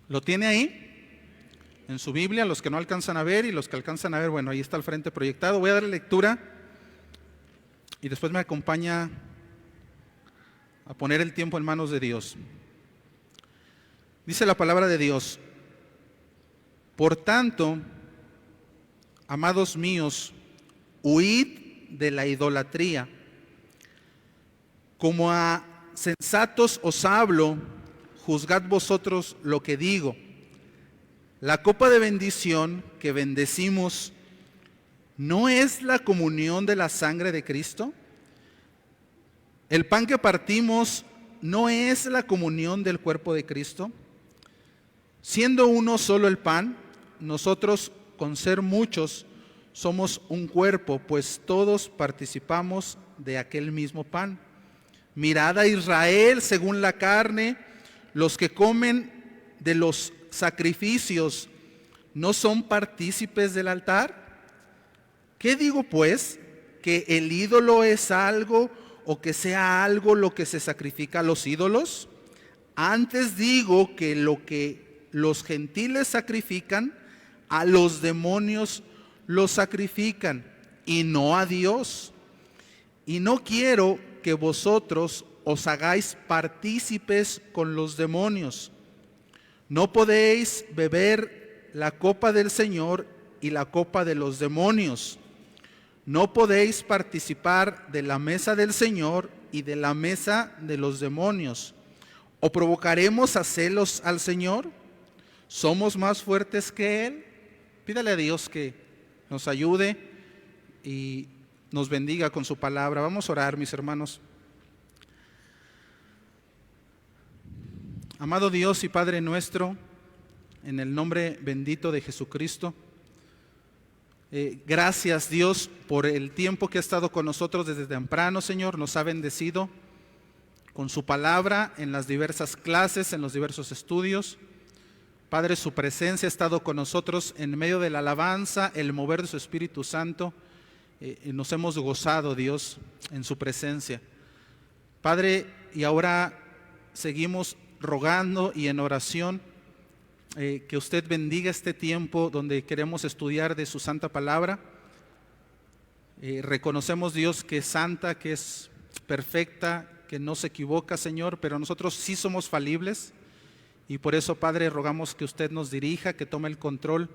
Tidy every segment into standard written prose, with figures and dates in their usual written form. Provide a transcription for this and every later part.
¿Lo tiene ahí? En su Biblia, los que no alcanzan a ver y los que alcanzan a ver, bueno, ahí está al frente proyectado. Voy a darle lectura y después me acompaña a poner el tiempo en manos de Dios. Dice la palabra de Dios: por tanto, amados míos, huid de la idolatría. Como a sensatos os hablo, juzgad vosotros lo que digo. La copa de bendición que bendecimos, ¿no es la comunión de la sangre de Cristo? El pan que partimos, ¿no es la comunión del cuerpo de Cristo? Siendo uno solo el pan, nosotros, con ser muchos, somos un cuerpo, pues todos participamos de aquel mismo pan. Mirad a Israel según la carne, los que comen de los sacrificios, ¿no son partícipes del altar? ¿Qué digo pues? ¿Que el ídolo es algo o que sea algo lo que se sacrifica a los ídolos? Antes digo que lo que los gentiles sacrifican, a los demonios los sacrifican y no a Dios. Y no quiero que vosotros os hagáis partícipes con los demonios. No podéis beber la copa del Señor y la copa de los demonios. No podéis participar de la mesa del Señor y de la mesa de los demonios. ¿O provocaremos a celos al Señor? ¿Somos más fuertes que Él? Pídale a Dios que nos ayude y nos bendiga con su palabra. Vamos a orar, mis hermanos. Amado Dios y Padre nuestro, en el nombre bendito de Jesucristo, gracias Dios por el tiempo que ha estado con nosotros desde temprano, Señor. Nos ha bendecido con su palabra en las diversas clases, en los diversos estudios. Padre, su presencia ha estado con nosotros en medio de la alabanza, el mover de su Espíritu Santo. Nos hemos gozado, Dios, en su presencia. Padre, y ahora seguimos rogando y en oración que usted bendiga este tiempo donde queremos estudiar de su santa palabra. Reconocemos, Dios, que es santa, que es perfecta, que no se equivoca, Señor, pero nosotros sí somos falibles y por eso, Padre, rogamos que usted nos dirija, que tome el control,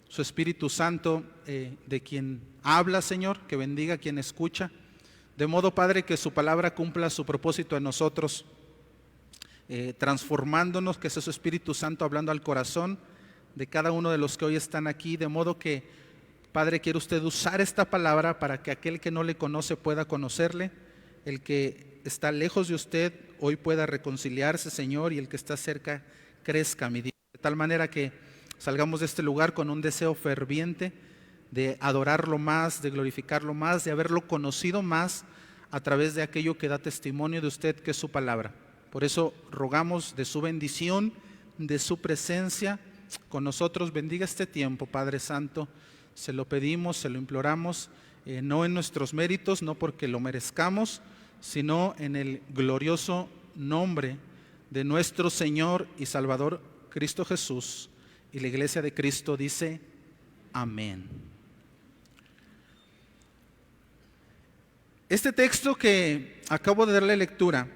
su Espíritu Santo, de quien habla, Señor, que bendiga a quien escucha, de modo, Padre, que su palabra cumpla su propósito en nosotros, transformándonos, que sea su Espíritu Santo hablando al corazón de cada uno de los que hoy están aquí, de modo que, Padre, quiere usted usar esta palabra para que aquel que no le conoce pueda conocerle, el que está lejos de usted hoy pueda reconciliarse, Señor, y el que está cerca crezca, mi Dios, de tal manera que salgamos de este lugar con un deseo ferviente de adorarlo más, de glorificarlo más, de haberlo conocido más a través de aquello que da testimonio de usted, que es su palabra. Por eso rogamos de su bendición, de su presencia con nosotros. Bendiga este tiempo, Padre Santo. Se lo pedimos, se lo imploramos, no en nuestros méritos, no porque lo merezcamos, sino en el glorioso nombre de nuestro Señor y Salvador Cristo Jesús. Y la iglesia de Cristo dice amén. Este texto que acabo de darle lectura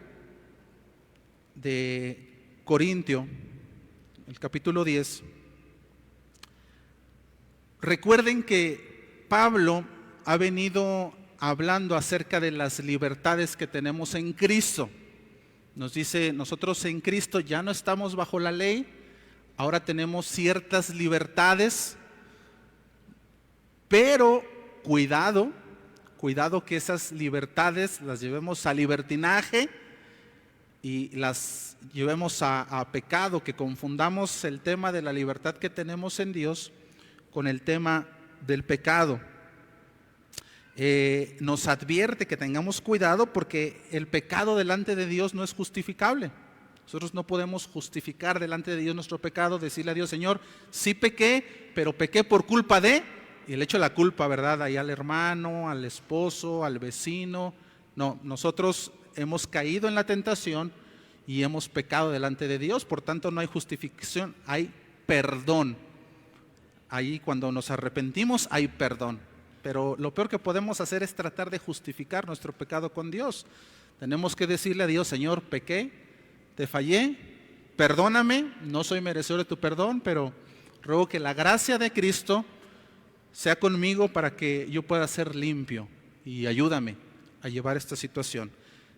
de Corintio, el capítulo 10, recuerden que Pablo ha venido hablando acerca de las libertades que tenemos en Cristo. Nos dice, nosotros en Cristo ya no estamos bajo la ley, ahora tenemos ciertas libertades, pero cuidado que esas libertades las llevemos a libertinaje y las llevemos a pecado, que confundamos el tema de la libertad que tenemos en Dios con el tema del pecado. Nos advierte que tengamos cuidado porque el pecado delante de Dios no es justificable. Nosotros no podemos justificar delante de Dios nuestro pecado, decirle a Dios, Señor, sí pequé, pero pequé por culpa de, y le echo la culpa, ¿verdad?, ahí al hermano, al esposo, al vecino. No, nosotros hemos caído en la tentación y hemos pecado delante de Dios, por tanto no hay justificación, hay perdón. Ahí cuando nos arrepentimos hay perdón. Pero lo peor que podemos hacer es tratar de justificar nuestro pecado con Dios. Tenemos que decirle a Dios: Señor, pequé, te fallé, perdóname, no soy merecedor de tu perdón, pero ruego que la gracia de Cristo sea conmigo para que yo pueda ser limpio, y ayúdame a llevar esta situación.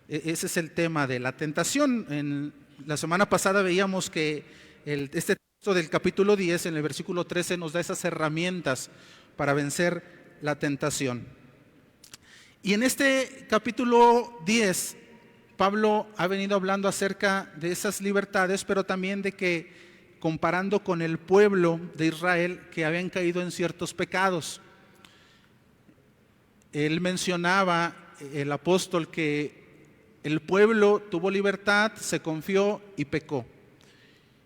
Ese es el tema de la tentación. En la semana pasada veíamos que este texto del capítulo 10, en el versículo 13, nos da esas herramientas para vencer la tentación. Y en este capítulo 10, Pablo ha venido hablando acerca de esas libertades, pero también de que, comparando con el pueblo de Israel que habían caído en ciertos pecados, él mencionaba, el apóstol, que el pueblo tuvo libertad, se confió y pecó.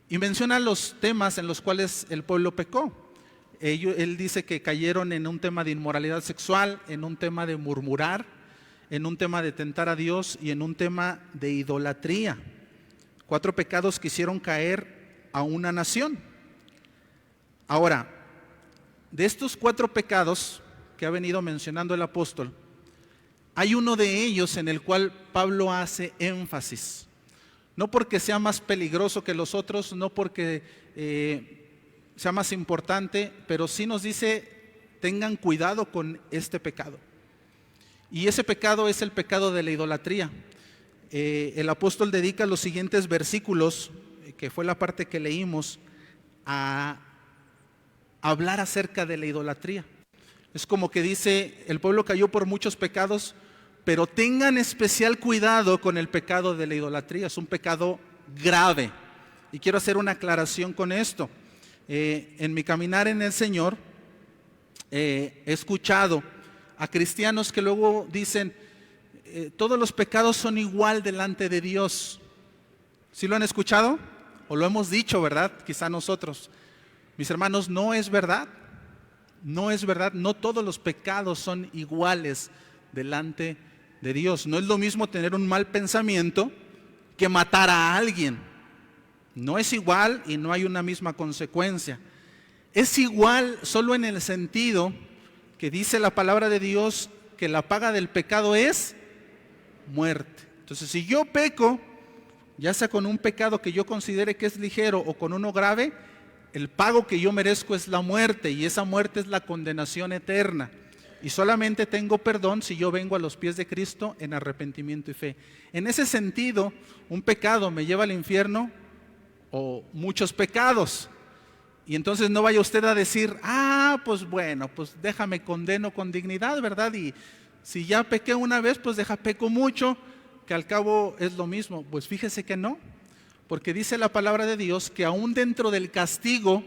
Y menciona los temas en los cuales el pueblo pecó. Él dice que cayeron en un tema de inmoralidad sexual, en un tema de murmurar, en un tema de tentar a Dios y en un tema de idolatría. 4 pecados que hicieron caer a una nación. Ahora, de estos 4 pecados que ha venido mencionando el apóstol, hay uno de ellos en el cual Pablo hace énfasis. No porque sea más peligroso que los otros, no porque sea más importante, pero sí nos dice: tengan cuidado con este pecado. Y ese pecado es el pecado de la idolatría. El apóstol dedica los siguientes versículos, que fue la parte que leímos, a hablar acerca de la idolatría. Es como que dice: el pueblo cayó por muchos pecados, pero tengan especial cuidado con el pecado de la idolatría. Es un pecado grave. Y quiero hacer una aclaración con esto. En mi caminar en el Señor, he escuchado a cristianos que luego dicen: todos los pecados son igual delante de Dios. ¿Sí lo han escuchado? O lo hemos dicho, ¿verdad? Quizá nosotros. Mis hermanos, no es verdad. No es verdad. No todos los pecados son iguales delante de Dios. No es lo mismo tener un mal pensamiento que matar a alguien. No es igual y no hay una misma consecuencia. Es igual solo en el sentido que dice la palabra de Dios que la paga del pecado es muerte. Entonces, si yo peco, ya sea con un pecado que yo considere que es ligero o con uno grave, el pago que yo merezco es la muerte, y esa muerte es la condenación eterna. Y solamente tengo perdón si yo vengo a los pies de Cristo en arrepentimiento y fe. En ese sentido, un pecado me lleva al infierno, o muchos pecados. Y entonces no vaya usted a decir: pues bueno, pues déjame condeno con dignidad, ¿verdad? Y si ya pequé una vez, pues peco mucho, que al cabo es lo mismo. Pues fíjese que no, porque dice la palabra de Dios que aún dentro del castigo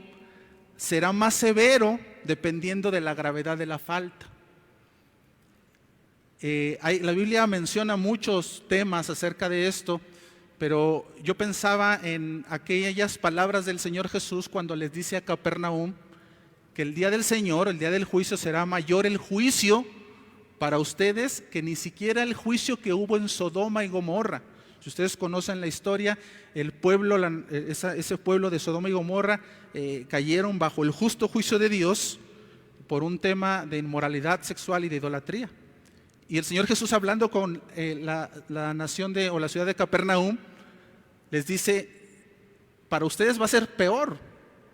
será más severo dependiendo de la gravedad de la falta. La Biblia menciona muchos temas acerca de esto, pero yo pensaba en aquellas palabras del Señor Jesús cuando les dice a Capernaum que el día del Señor, el día del juicio, será mayor el juicio para ustedes que ni siquiera el juicio que hubo en Sodoma y Gomorra. Si ustedes conocen la historia, el pueblo, ese pueblo de Sodoma y Gomorra cayeron bajo el justo juicio de Dios por un tema de inmoralidad sexual y de idolatría. Y el Señor Jesús, hablando con la nación o la ciudad de Capernaum, les dice: para ustedes va a ser peor,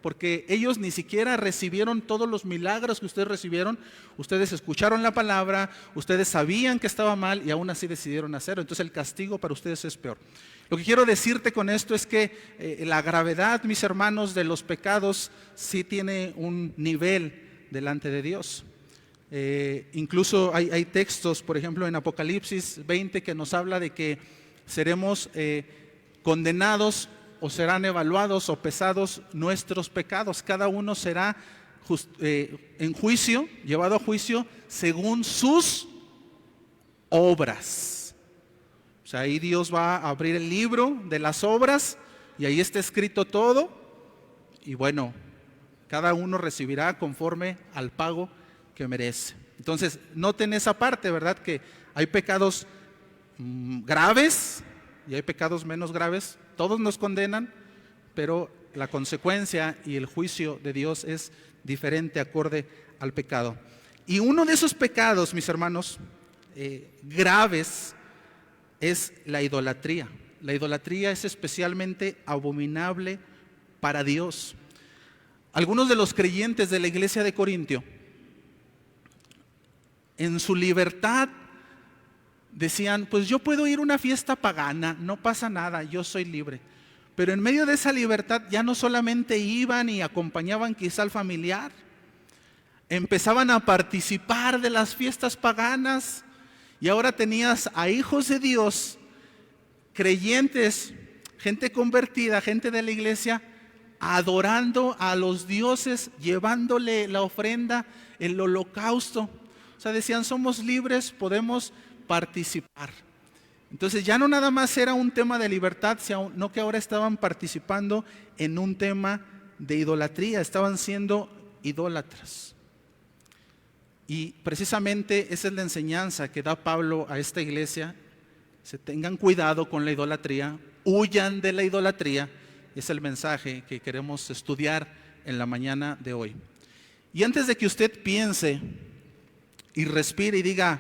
porque ellos ni siquiera recibieron todos los milagros que ustedes recibieron. Ustedes escucharon la palabra, ustedes sabían que estaba mal y aún así decidieron hacerlo. Entonces el castigo para ustedes es peor. Lo que quiero decirte con esto es que la gravedad, mis hermanos, de los pecados sí tiene un nivel delante de Dios. Incluso hay textos, por ejemplo en Apocalipsis 20, que nos habla de que seremos condenados, o serán evaluados o pesados nuestros pecados. Cada uno será en juicio, llevado a juicio según sus obras. O sea, ahí Dios va a abrir el libro de las obras y ahí está escrito todo, y bueno, cada uno recibirá conforme al pago que merece. Entonces, noten esa parte, ¿verdad? Que hay pecados graves y hay pecados menos graves, todos nos condenan, pero la consecuencia y el juicio de Dios es diferente acorde al pecado. Y uno de esos pecados, mis hermanos, graves, es la idolatría. La idolatría es especialmente abominable para Dios. Algunos de los creyentes de la iglesia de Corintio, en su libertad, decían, pues yo puedo ir a una fiesta pagana, no pasa nada, yo soy libre. Pero en medio de esa libertad ya no solamente iban y acompañaban quizá al familiar, empezaban a participar de las fiestas paganas, y ahora tenías a hijos de Dios, creyentes, gente convertida, gente de la iglesia, adorando a los dioses, llevándole la ofrenda, el holocausto. O sea, decían, somos libres, podemos participar. Entonces ya no nada más era un tema de libertad, sino que ahora estaban participando en un tema de idolatría, estaban siendo idólatras. Y precisamente esa es la enseñanza que da Pablo a esta iglesia. Se tengan cuidado con la idolatría, huyan de la idolatría. Es el mensaje que queremos estudiar en la mañana de hoy. Y antes de que usted piense y respire y diga,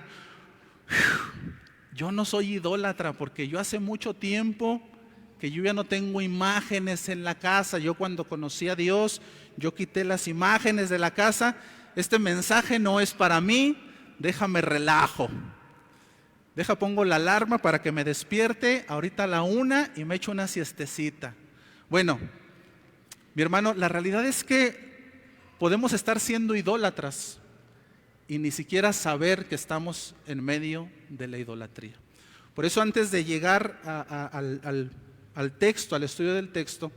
yo no soy idólatra porque yo hace mucho tiempo que yo ya no tengo imágenes en la casa. Yo cuando conocí a Dios, yo quité las imágenes de la casa. Este mensaje no es para mí, déjame relajo. Pongo la alarma para que me despierte ahorita a la 1 y me echo una siestecita. Bueno, mi hermano, la realidad es que podemos estar siendo idólatras y ni siquiera saber que estamos en medio de la idolatría. Por eso antes de llegar al texto, al estudio del texto,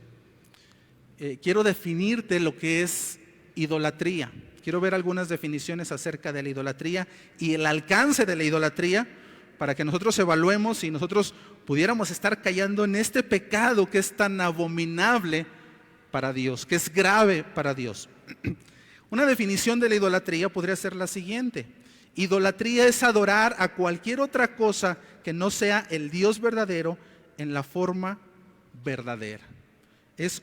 quiero definirte lo que es idolatría. Quiero ver algunas definiciones acerca de la idolatría y el alcance de la idolatría para que nosotros evaluemos y nosotros pudiéramos estar cayendo en este pecado que es tan abominable para Dios, que es grave para Dios. Una definición de la idolatría podría ser la siguiente: idolatría es adorar a cualquier otra cosa que no sea el Dios verdadero en la forma verdadera. Es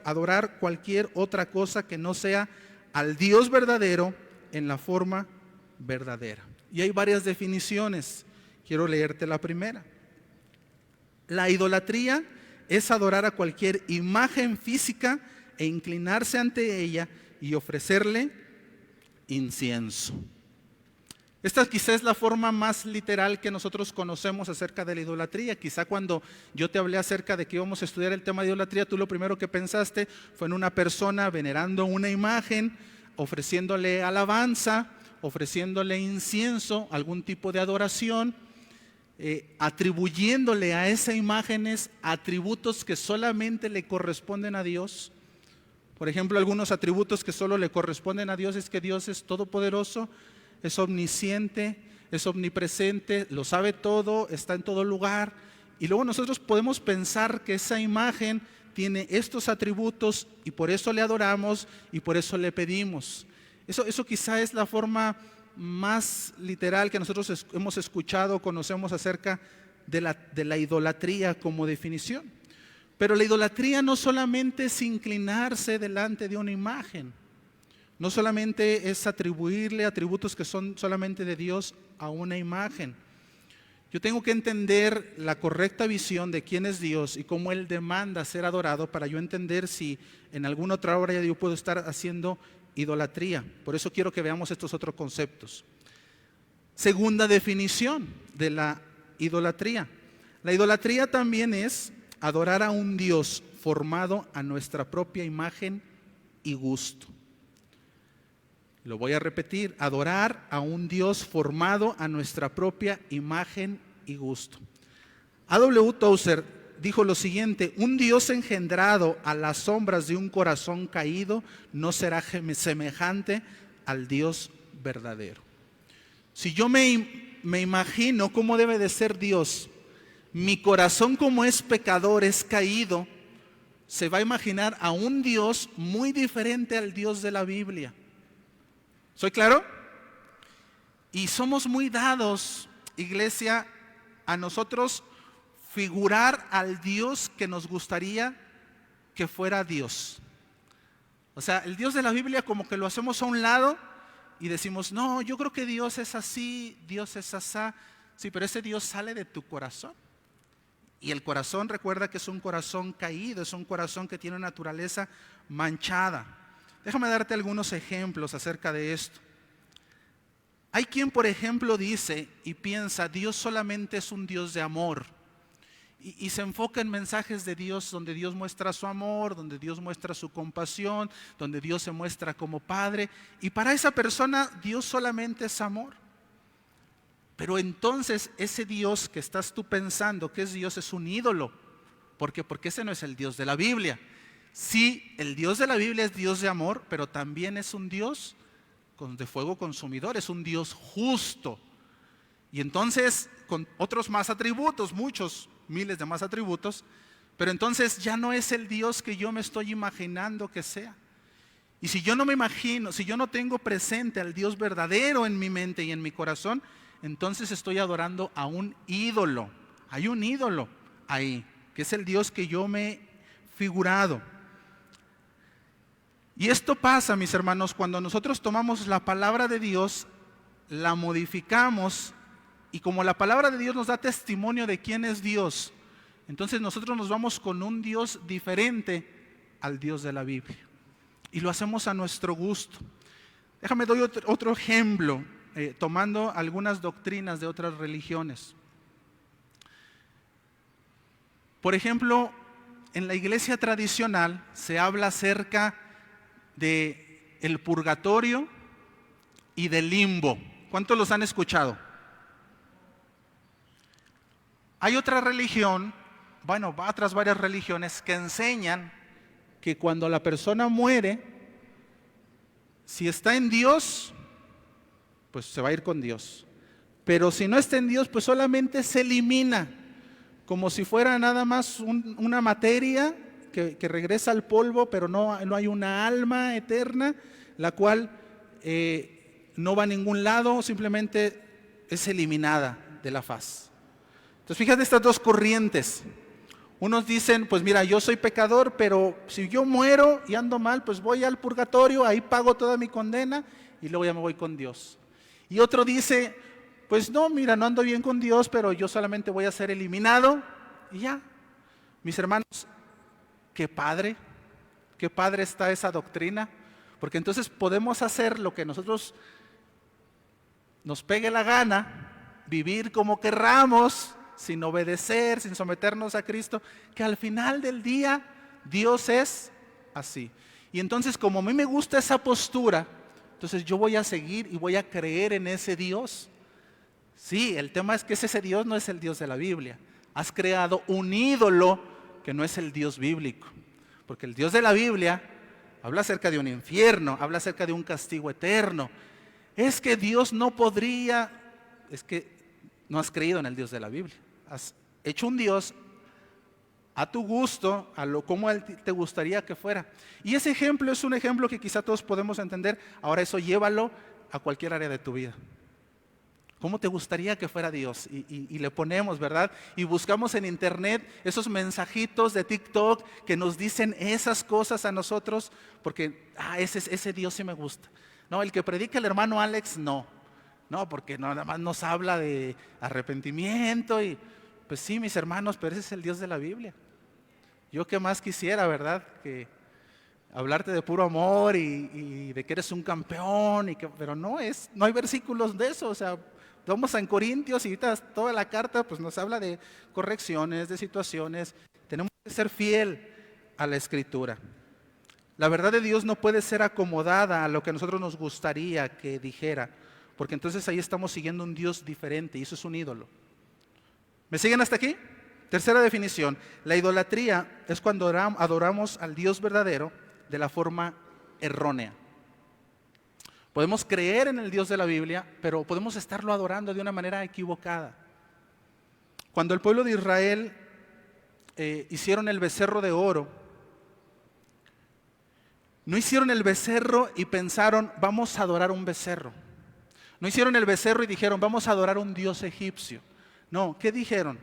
adorar cualquier otra cosa que no sea al Dios verdadero en la forma verdadera. Y hay varias definiciones. Quiero leerte la primera. La idolatría es adorar a cualquier imagen física e inclinarse ante ella y ofrecerle incienso. Esta quizá es la forma más literal que nosotros conocemos acerca de la idolatría. Quizá cuando yo te hablé acerca de que íbamos a estudiar el tema de idolatría, tú lo primero que pensaste fue en una persona venerando una imagen, ofreciéndole alabanza, ofreciéndole incienso, algún tipo de adoración, atribuyéndole a esas imágenes atributos que solamente le corresponden a Dios. Por ejemplo, algunos atributos que solo le corresponden a Dios es que Dios es todopoderoso, es omnisciente, es omnipresente, lo sabe todo, está en todo lugar. Y luego nosotros podemos pensar que esa imagen tiene estos atributos y por eso le adoramos y por eso le pedimos. Eso quizá es la forma más literal que nosotros hemos escuchado, conocemos acerca de la idolatría como definición. Pero la idolatría no solamente es inclinarse delante de una imagen, no solamente es atribuirle atributos que son solamente de Dios a una imagen. Yo tengo que entender la correcta visión de quién es Dios y cómo Él demanda ser adorado para yo entender si en alguna otra área yo puedo estar haciendo idolatría. Por eso quiero que veamos estos otros conceptos. Segunda definición de la idolatría. La idolatría también es adorar a un Dios formado a nuestra propia imagen y gusto. Lo voy a repetir: adorar a un Dios formado a nuestra propia imagen y gusto. A.W. Tozer dijo lo siguiente: un Dios engendrado a las sombras de un corazón caído no será semejante al Dios verdadero. Si yo me imagino cómo debe de ser Dios, mi corazón como es pecador, es caído, se va a imaginar a un Dios muy diferente al Dios de la Biblia. ¿Soy claro? Y somos muy dados, iglesia, a nosotros figurar al Dios que nos gustaría que fuera Dios. O sea, el Dios de la Biblia como que lo hacemos a un lado y decimos, no, yo creo que Dios es así, Dios es asá. Sí, pero ese Dios sale de tu corazón. Y el corazón, recuerda que es un corazón caído, es un corazón que tiene una naturaleza manchada. Déjame darte algunos ejemplos acerca de esto. Hay quien, por ejemplo, dice y piensa, Dios solamente es un Dios de amor. Y se enfoca en mensajes de Dios donde Dios muestra su amor, donde Dios muestra su compasión, donde Dios se muestra como Padre. Y para esa persona Dios solamente es amor. Pero entonces ese Dios que estás tú pensando que es Dios es un ídolo. ¿Por qué? Porque ese no es el Dios de la Biblia. Sí, el Dios de la Biblia es Dios de amor, pero también es un Dios de fuego consumidor, es un Dios justo. Y entonces con otros más atributos, muchos, miles de más atributos, pero entonces ya no es el Dios que yo me estoy imaginando que sea. Y si yo no me imagino, si yo no tengo presente al Dios verdadero en mi mente y en mi corazón, entonces estoy adorando a un ídolo. Hay un ídolo ahí, que es el Dios que yo me he figurado. Y esto pasa, mis hermanos, cuando nosotros tomamos la palabra de Dios, la modificamos, y como la palabra de Dios nos da testimonio de quién es Dios, entonces nosotros nos vamos con un Dios diferente al Dios de la Biblia. Y lo hacemos a nuestro gusto. Déjame doy otro ejemplo, tomando algunas doctrinas de otras religiones. Por ejemplo, en la iglesia tradicional se habla acerca de el purgatorio y del limbo. ¿Cuántos los han escuchado? Hay otra religión, bueno, otras varias religiones que enseñan que cuando la persona muere, si está en Dios, pues se va a ir con Dios. Pero si no está en Dios, pues solamente se elimina, como si fuera nada más una materia que regresa al polvo, pero no hay una alma eterna, la cual no va a ningún lado, simplemente es eliminada de la faz. Entonces fíjate estas dos corrientes. Unos dicen, pues mira, yo soy pecador, pero si yo muero y ando mal, pues voy al purgatorio, ahí pago toda mi condena y luego ya me voy con Dios. Y otro dice, pues no, mira, no ando bien con Dios, pero yo solamente voy a ser eliminado y ya. Mis hermanos, qué padre está esa doctrina, porque entonces podemos hacer lo que nosotros nos pegue la gana, vivir como querramos, sin obedecer, sin someternos a Cristo, que al final del día Dios es así. Y entonces como a mí me gusta esa postura, entonces yo voy a seguir y voy a creer en ese Dios. Sí, el tema es que ese Dios no es el Dios de la Biblia. Has creado un ídolo que no es el Dios bíblico. Porque el Dios de la Biblia habla acerca de un infierno, habla acerca de un castigo eterno. Es que Dios no podría, es que no has creído en el Dios de la Biblia. Has hecho un Dios a tu gusto, como Él te gustaría que fuera. Y ese ejemplo es un ejemplo que quizá todos podemos entender. Ahora eso llévalo a cualquier área de tu vida. ¿Cómo te gustaría que fuera Dios? Y le ponemos, ¿verdad? Y buscamos en internet esos mensajitos de TikTok que nos dicen esas cosas a nosotros, porque ese Dios sí me gusta. No, el que predica el hermano Alex, no, porque nada más nos habla de arrepentimiento y pues sí, mis hermanos, pero ese es el Dios de la Biblia. Yo qué más quisiera, ¿verdad? Que hablarte de puro amor y de que eres un campeón, pero no hay versículos de eso. O sea, vamos a en Corintios y ahorita toda la carta pues nos habla de correcciones, de situaciones. Tenemos que ser fiel a la Escritura. La verdad de Dios no puede ser acomodada a lo que a nosotros nos gustaría que dijera, porque entonces ahí estamos siguiendo un Dios diferente y eso es un ídolo. ¿Me siguen hasta aquí? Tercera definición, la idolatría es cuando adoramos al Dios verdadero de la forma errónea. Podemos creer en el Dios de la Biblia, pero podemos estarlo adorando de una manera equivocada. Cuando el pueblo de Israel hicieron el becerro de oro, no hicieron el becerro y pensaron, vamos a adorar un becerro. No hicieron el becerro y dijeron, vamos a adorar un dios egipcio. No, ¿qué dijeron?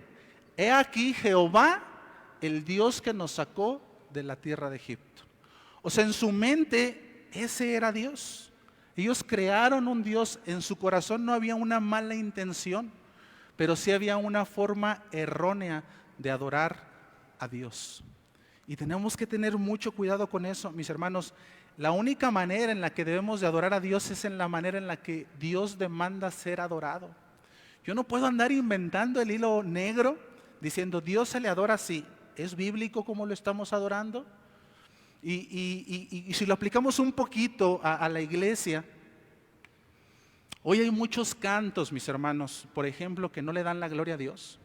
He aquí Jehová, el Dios que nos sacó de la tierra de Egipto. O sea, en su mente ese era Dios. Ellos crearon un Dios, en su corazón no había una mala intención, pero sí había una forma errónea de adorar a Dios. Y tenemos que tener mucho cuidado con eso, mis hermanos. La única manera en la que debemos de adorar a Dios es en la manera en la que Dios demanda ser adorado. Yo no puedo andar inventando el hilo negro diciendo Dios se le adora así. ¿Es bíblico como lo estamos adorando? Y si lo aplicamos un poquito a la iglesia, hoy hay muchos cantos, mis hermanos, por ejemplo, que no le dan la gloria a Dios,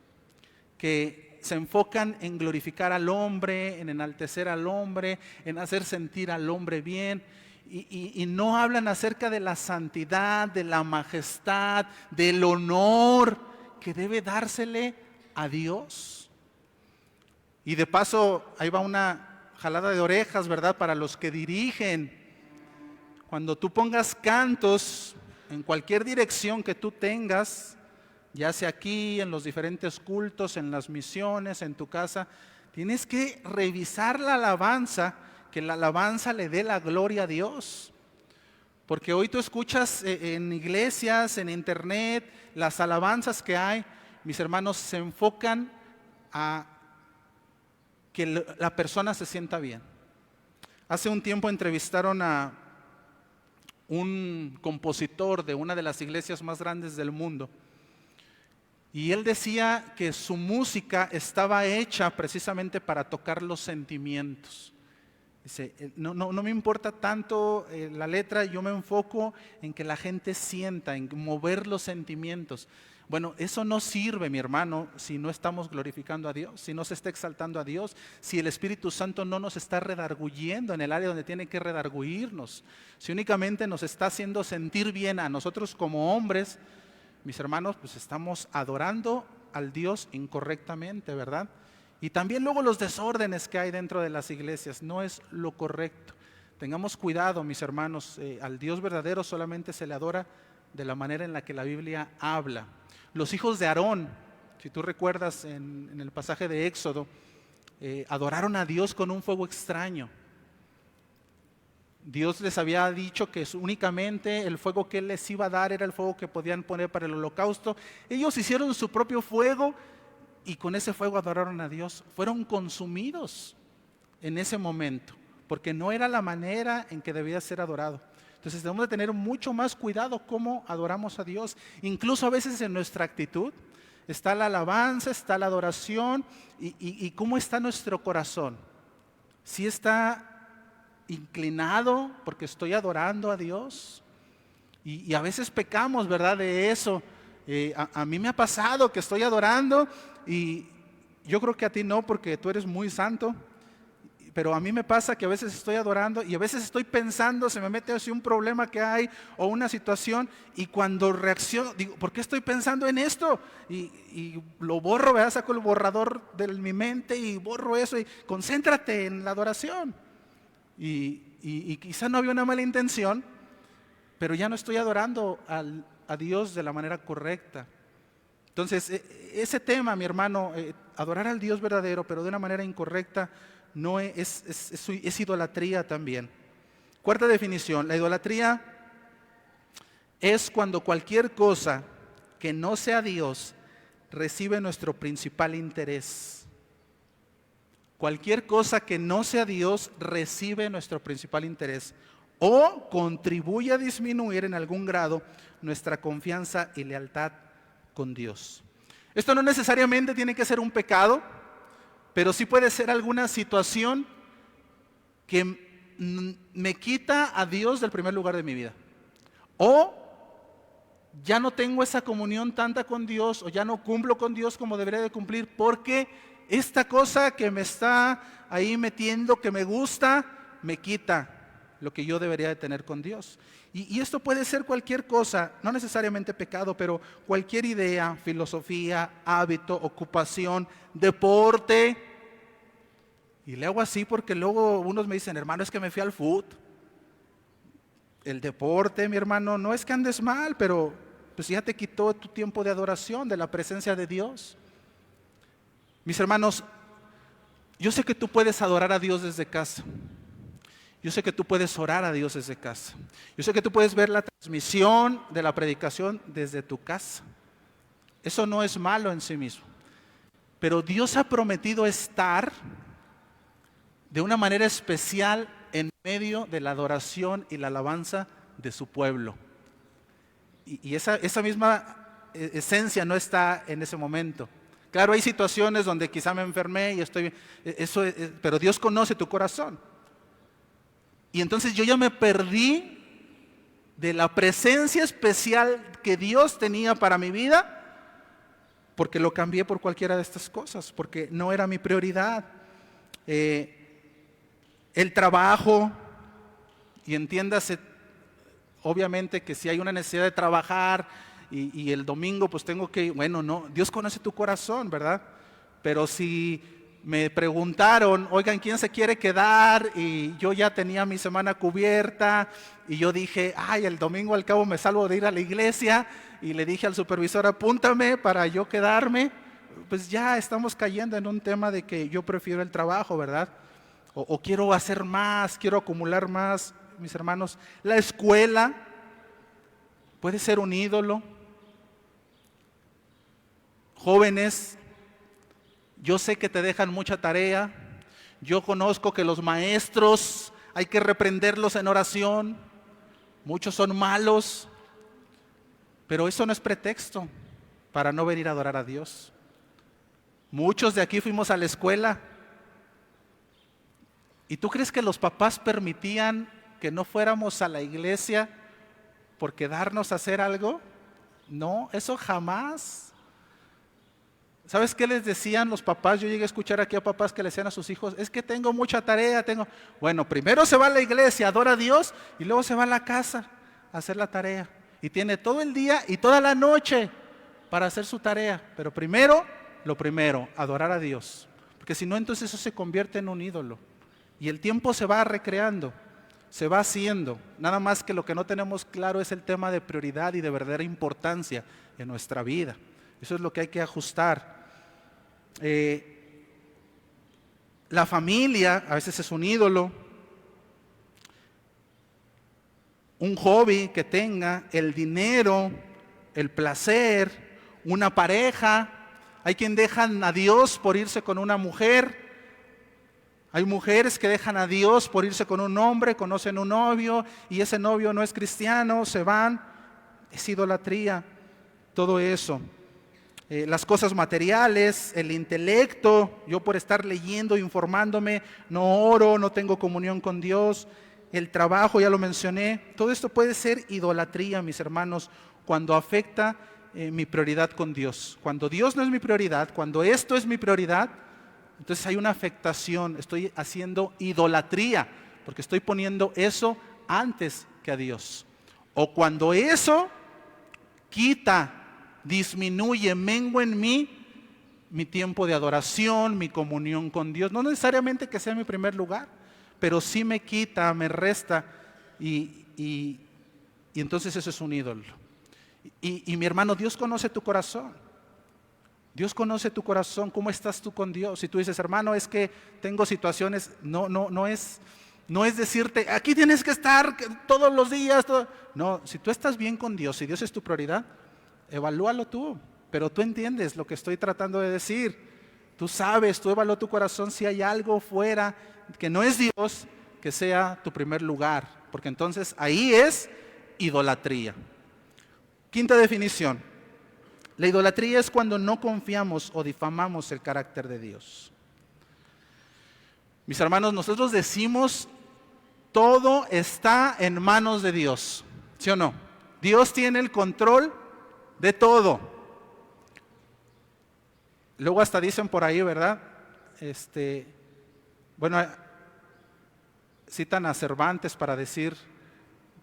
que se enfocan en glorificar al hombre, en enaltecer al hombre, en hacer sentir al hombre bien, y no hablan acerca de la santidad, de la majestad, del honor que debe dársele a Dios. Y de paso, ahí va una jalada de orejas, ¿verdad? Para los que dirigen. Cuando tú pongas cantos en cualquier dirección que tú tengas, ya sea aquí, en los diferentes cultos, en las misiones, en tu casa, tienes que revisar la alabanza, que la alabanza le dé la gloria a Dios. Porque hoy tú escuchas en iglesias, en internet, las alabanzas que hay, mis hermanos, se enfocan a que la persona se sienta bien. Hace un tiempo entrevistaron a un compositor de una de las iglesias más grandes del mundo. Y él decía que su música estaba hecha precisamente para tocar los sentimientos. Dice, no me importa tanto la letra, yo me enfoco en que la gente sienta, en mover los sentimientos. Bueno, eso no sirve, mi hermano, si no estamos glorificando a Dios, si no se está exaltando a Dios, si el Espíritu Santo no nos está redarguyendo en el área donde tiene que redarguyirnos, si únicamente nos está haciendo sentir bien a nosotros como hombres, mis hermanos, pues estamos adorando al Dios incorrectamente, ¿verdad? Y también luego los desórdenes que hay dentro de las iglesias, no es lo correcto. Tengamos cuidado, mis hermanos, al Dios verdadero solamente se le adora de la manera en la que la Biblia habla. Los hijos de Aarón, si tú recuerdas en el pasaje de Éxodo, adoraron a Dios con un fuego extraño. Dios les había dicho que únicamente el fuego que Él les iba a dar era el fuego que podían poner para el holocausto. Ellos hicieron su propio fuego y con ese fuego adoraron a Dios. Fueron consumidos en ese momento, porque no era la manera en que debía ser adorado. Entonces debemos de tener mucho más cuidado cómo adoramos a Dios. Incluso a veces en nuestra actitud está la alabanza, está la adoración y cómo está nuestro corazón. Si está inclinado porque estoy adorando a Dios, y a veces pecamos, ¿verdad? De eso. A mí me ha pasado que estoy adorando y yo creo que a ti no, porque tú eres muy santo, pero a mí me pasa que a veces estoy adorando y a veces estoy pensando, se me mete así un problema que hay o una situación, y cuando reacciono digo, ¿por qué estoy pensando en esto? Y lo borro, ¿verdad? Saco el borrador de mi mente y borro eso y concéntrate en la adoración. Y quizá no había una mala intención, pero ya no estoy adorando a Dios de la manera correcta. Entonces, ese tema, mi hermano, adorar al Dios verdadero, pero de una manera incorrecta, no es idolatría también. Cuarta definición, la idolatría es cuando cualquier cosa que no sea Dios recibe nuestro principal interés. Cualquier cosa que no sea Dios recibe nuestro principal interés o contribuye a disminuir en algún grado nuestra confianza y lealtad con Dios. Esto no necesariamente tiene que ser un pecado, pero sí puede ser alguna situación que me quita a Dios del primer lugar de mi vida. O ya no tengo esa comunión tanta con Dios, o ya no cumplo con Dios como debería de cumplir, porque esta cosa que me está ahí metiendo, que me gusta, me quita lo que yo debería de tener con Dios. Y esto puede ser cualquier cosa, no necesariamente pecado, pero cualquier idea, filosofía, hábito, ocupación, deporte. Y le hago así porque luego unos me dicen, hermano, es que me fui al fútbol. El deporte, mi hermano, no es que andes mal, pero pues ya te quitó tu tiempo de adoración, de la presencia de Dios. Mis hermanos, yo sé que tú puedes adorar a Dios desde casa. Yo sé que tú puedes orar a Dios desde casa. Yo sé que tú puedes ver la transmisión de la predicación desde tu casa. Eso no es malo en sí mismo. Pero Dios ha prometido estar de una manera especial en medio de la adoración y la alabanza de su pueblo. Y esa misma esencia no está en ese momento. Claro, hay situaciones donde quizá me enfermé y estoy, pero Dios conoce tu corazón. Y entonces yo ya me perdí de la presencia especial que Dios tenía para mi vida, porque lo cambié por cualquiera de estas cosas, porque no era mi prioridad. El trabajo, y entiéndase, obviamente que si hay una necesidad de trabajar y el domingo pues tengo que, bueno, no, Dios conoce tu corazón, ¿verdad? Pero si me preguntaron, oigan, ¿quién se quiere quedar? Y yo ya tenía mi semana cubierta y yo dije, ay, el domingo al cabo me salvo de ir a la iglesia, y le dije al supervisor, apúntame para yo quedarme, pues ya estamos cayendo en un tema de que yo prefiero el trabajo, ¿verdad? O quiero hacer más, quiero acumular más. Mis hermanos, la escuela puede ser un ídolo. Jóvenes, yo sé que te dejan mucha tarea. Yo conozco que los maestros hay que reprenderlos en oración. Muchos son malos, pero eso no es pretexto para no venir a adorar a Dios. Muchos de aquí fuimos a la escuela. ¿Y tú crees que los papás permitían que no fuéramos a la iglesia por quedarnos a hacer algo? No, eso jamás. ¿Sabes qué les decían los papás? Yo llegué a escuchar aquí a papás que le decían a sus hijos, es que tengo mucha tarea, Bueno, primero se va a la iglesia, adora a Dios, y luego se va a la casa a hacer la tarea. Y tiene todo el día y toda la noche para hacer su tarea. Pero primero, lo primero, adorar a Dios. Porque si no, entonces eso se convierte en un ídolo. Y el tiempo se va recreando, se va haciendo. Nada más que lo que no tenemos claro es el tema de prioridad y de verdadera importancia en nuestra vida. Eso es lo que hay que ajustar. La familia a veces es un ídolo. Un hobby que tenga, el dinero, el placer, una pareja. Hay quien dejan a Dios por irse con una mujer. Hay mujeres que dejan a Dios por irse con un hombre, conocen un novio y ese novio no es cristiano, se van. Es idolatría, todo eso. Las cosas materiales, el intelecto, yo por estar leyendo, informándome, no oro, no tengo comunión con Dios. El trabajo, ya lo mencioné. Todo esto puede ser idolatría, mis hermanos, cuando afecta mi prioridad con Dios. Cuando Dios no es mi prioridad, cuando esto es mi prioridad, entonces hay una afectación, estoy haciendo idolatría, porque estoy poniendo eso antes que a Dios. O cuando eso quita, disminuye, mengua en mí mi tiempo de adoración, mi comunión con Dios. No necesariamente que sea mi primer lugar, pero sí me quita, me resta, y entonces eso es un ídolo. Y mi hermano, Dios conoce tu corazón. Dios conoce tu corazón, ¿cómo estás tú con Dios? Si tú dices, hermano, es que tengo situaciones, no es decirte, aquí tienes que estar todos los días. No, si tú estás bien con Dios, si Dios es tu prioridad, evalúalo tú, pero tú entiendes lo que estoy tratando de decir. Tú sabes, tú evalúa tu corazón si hay algo fuera que no es Dios, que sea tu primer lugar, porque entonces ahí es idolatría. Quinta definición. La idolatría es cuando no confiamos o difamamos el carácter de Dios. Mis hermanos, nosotros decimos, todo está en manos de Dios, ¿sí o no? Dios tiene el control de todo. Luego hasta dicen por ahí, ¿verdad? Bueno, citan a Cervantes para decir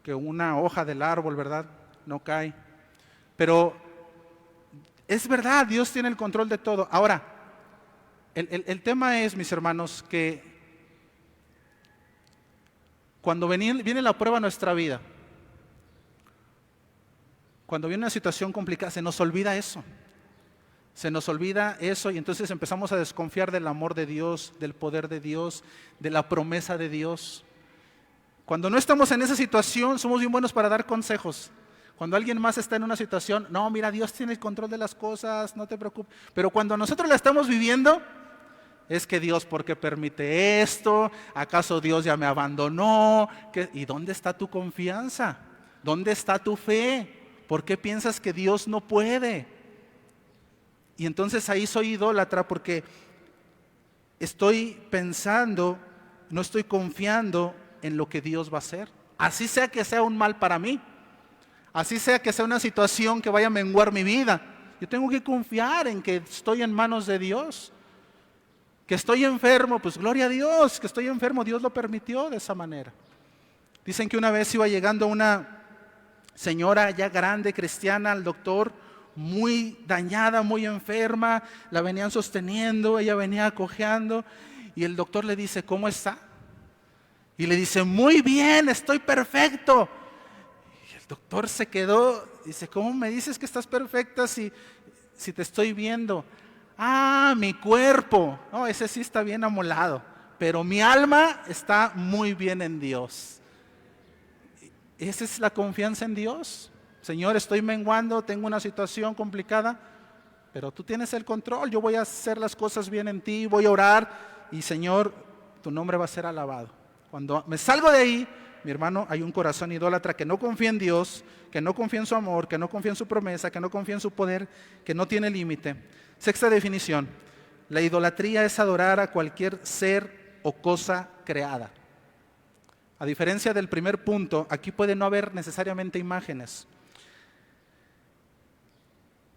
que una hoja del árbol, ¿verdad?, no cae. Pero es verdad, Dios tiene el control de todo. Ahora, el tema es, mis hermanos, que cuando viene la prueba a nuestra vida, Cuando viene una situación complicada, se nos olvida eso. Se nos olvida eso y entonces empezamos a desconfiar del amor de Dios, del poder de Dios, de la promesa de Dios. Cuando no estamos en esa situación, somos bien buenos para dar consejos. Cuando alguien más está en una situación, no, mira, Dios tiene el control de las cosas, no te preocupes. Pero cuando nosotros la estamos viviendo, es que Dios, ¿por qué permite esto? ¿Acaso Dios ya me abandonó? ¿Y dónde está tu confianza? ¿Dónde está tu fe? ¿Por qué piensas que Dios no puede? Y entonces ahí soy idólatra porque estoy pensando, no estoy confiando en lo que Dios va a hacer. Así sea que sea un mal para mí, así sea que sea una situación que vaya a menguar mi vida. Yo tengo que confiar en que estoy en manos de Dios. Que estoy enfermo, pues gloria a Dios, que estoy enfermo, Dios lo permitió de esa manera. Dicen que una vez iba llegando una señora ya grande, cristiana, al doctor, muy dañada, muy enferma, la venían sosteniendo, ella venía cojeando y el doctor le dice, ¿cómo está? Y le dice, muy bien, estoy perfecto. Y el doctor se quedó, dice, ¿cómo me dices que estás perfecta si te estoy viendo? Ah, mi cuerpo, no, ese sí está bien amolado, pero mi alma está muy bien en Dios. Esa es la confianza en Dios. Señor, estoy menguando, tengo una situación complicada, pero tú tienes el control, yo voy a hacer las cosas bien en ti, voy a orar y Señor, tu nombre va a ser alabado. Cuando me salgo de ahí, mi hermano, hay un corazón idólatra que no confía en Dios, que no confía en su amor, que no confía en su promesa, que no confía en su poder, que no tiene límite. Sexta definición, la idolatría es adorar a cualquier ser o cosa creada. A diferencia del primer punto, aquí puede no haber necesariamente imágenes.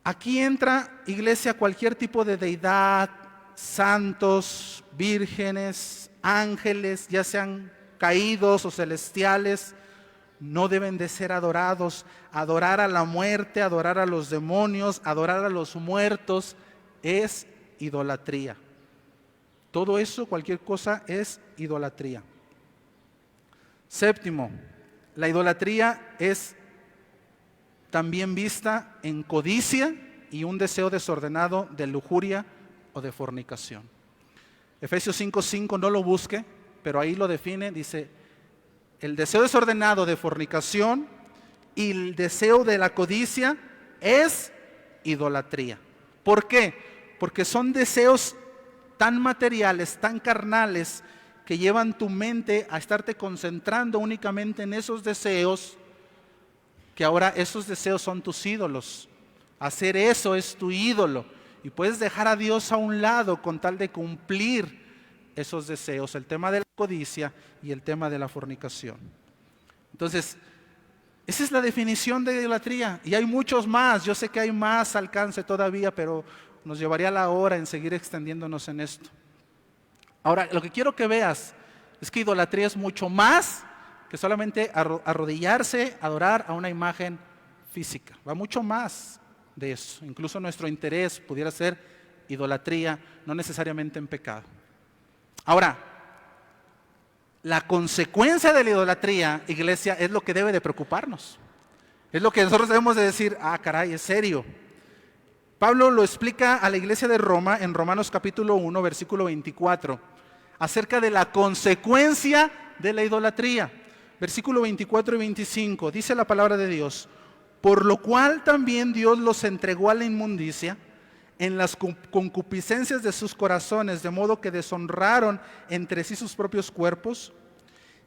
Aquí entra, iglesia, cualquier tipo de deidad, santos, vírgenes, ángeles, ya sean caídos o celestiales, no deben de ser adorados. Adorar a la muerte, adorar a los demonios, adorar a los muertos, es idolatría. Todo eso, cualquier cosa, es idolatría. Séptimo, la idolatría es también vista en codicia y un deseo desordenado de lujuria o de fornicación. Efesios 5:5, no lo busque, pero ahí lo define, dice, el deseo desordenado de fornicación y el deseo de la codicia es idolatría. ¿Por qué? Porque son deseos tan materiales, tan carnales, que llevan tu mente a estarte concentrando únicamente en esos deseos, que ahora esos deseos son tus ídolos. Hacer eso es tu ídolo y puedes dejar a Dios a un lado con tal de cumplir esos deseos, el tema de la codicia y el tema de la fornicación. Entonces, esa es la definición de idolatría y hay muchos más. Yo sé que hay más alcance todavía, pero nos llevaría la hora en seguir extendiéndonos en esto. Ahora, lo que quiero que veas es que idolatría es mucho más que solamente arrodillarse, adorar a una imagen física. Va mucho más de eso. Incluso nuestro interés pudiera ser idolatría, no necesariamente en pecado. Ahora, la consecuencia de la idolatría, iglesia, es lo que debe de preocuparnos. Es lo que nosotros debemos de decir, ah, caray, es serio. Pablo lo explica a la iglesia de Roma en Romanos capítulo 1, versículo 24, acerca de la consecuencia de la idolatría. Versículo 24 y 25, dice la palabra de Dios, por lo cual también Dios los entregó a la inmundicia en las concupiscencias de sus corazones, de modo que deshonraron entre sí sus propios cuerpos,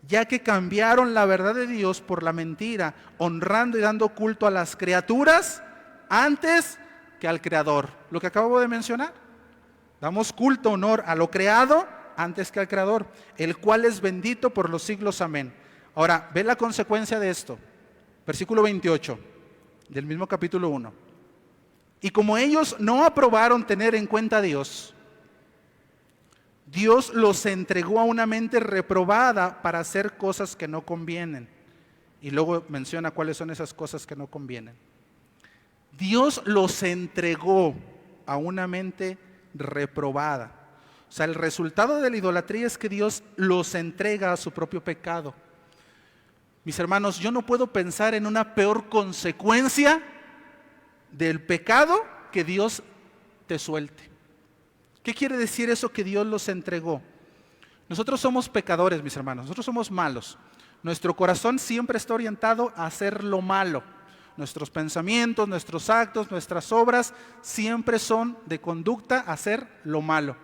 ya que cambiaron la verdad de Dios por la mentira, honrando y dando culto a las criaturas antes que al Creador. Lo que acabo de mencionar, damos culto, honor a lo creado antes que al Creador, el cual es bendito por los siglos. Amén. Ahora, ve la consecuencia de esto. Versículo 28 del mismo capítulo 1. Y como ellos no aprobaron tener en cuenta a Dios, Dios los entregó a una mente reprobada para hacer cosas que no convienen. Y luego menciona cuáles son esas cosas que no convienen. Dios los entregó a una mente reprobada. O sea, el resultado de la idolatría es que Dios los entrega a su propio pecado. Mis hermanos, yo no puedo pensar en una peor consecuencia del pecado, que Dios te suelte. ¿Qué quiere decir eso, que Dios los entregó? Nosotros somos pecadores, mis hermanos, nosotros somos malos. Nuestro corazón siempre está orientado a hacer lo malo. Nuestros pensamientos, nuestros actos, nuestras obras siempre son de conducta a hacer lo malo.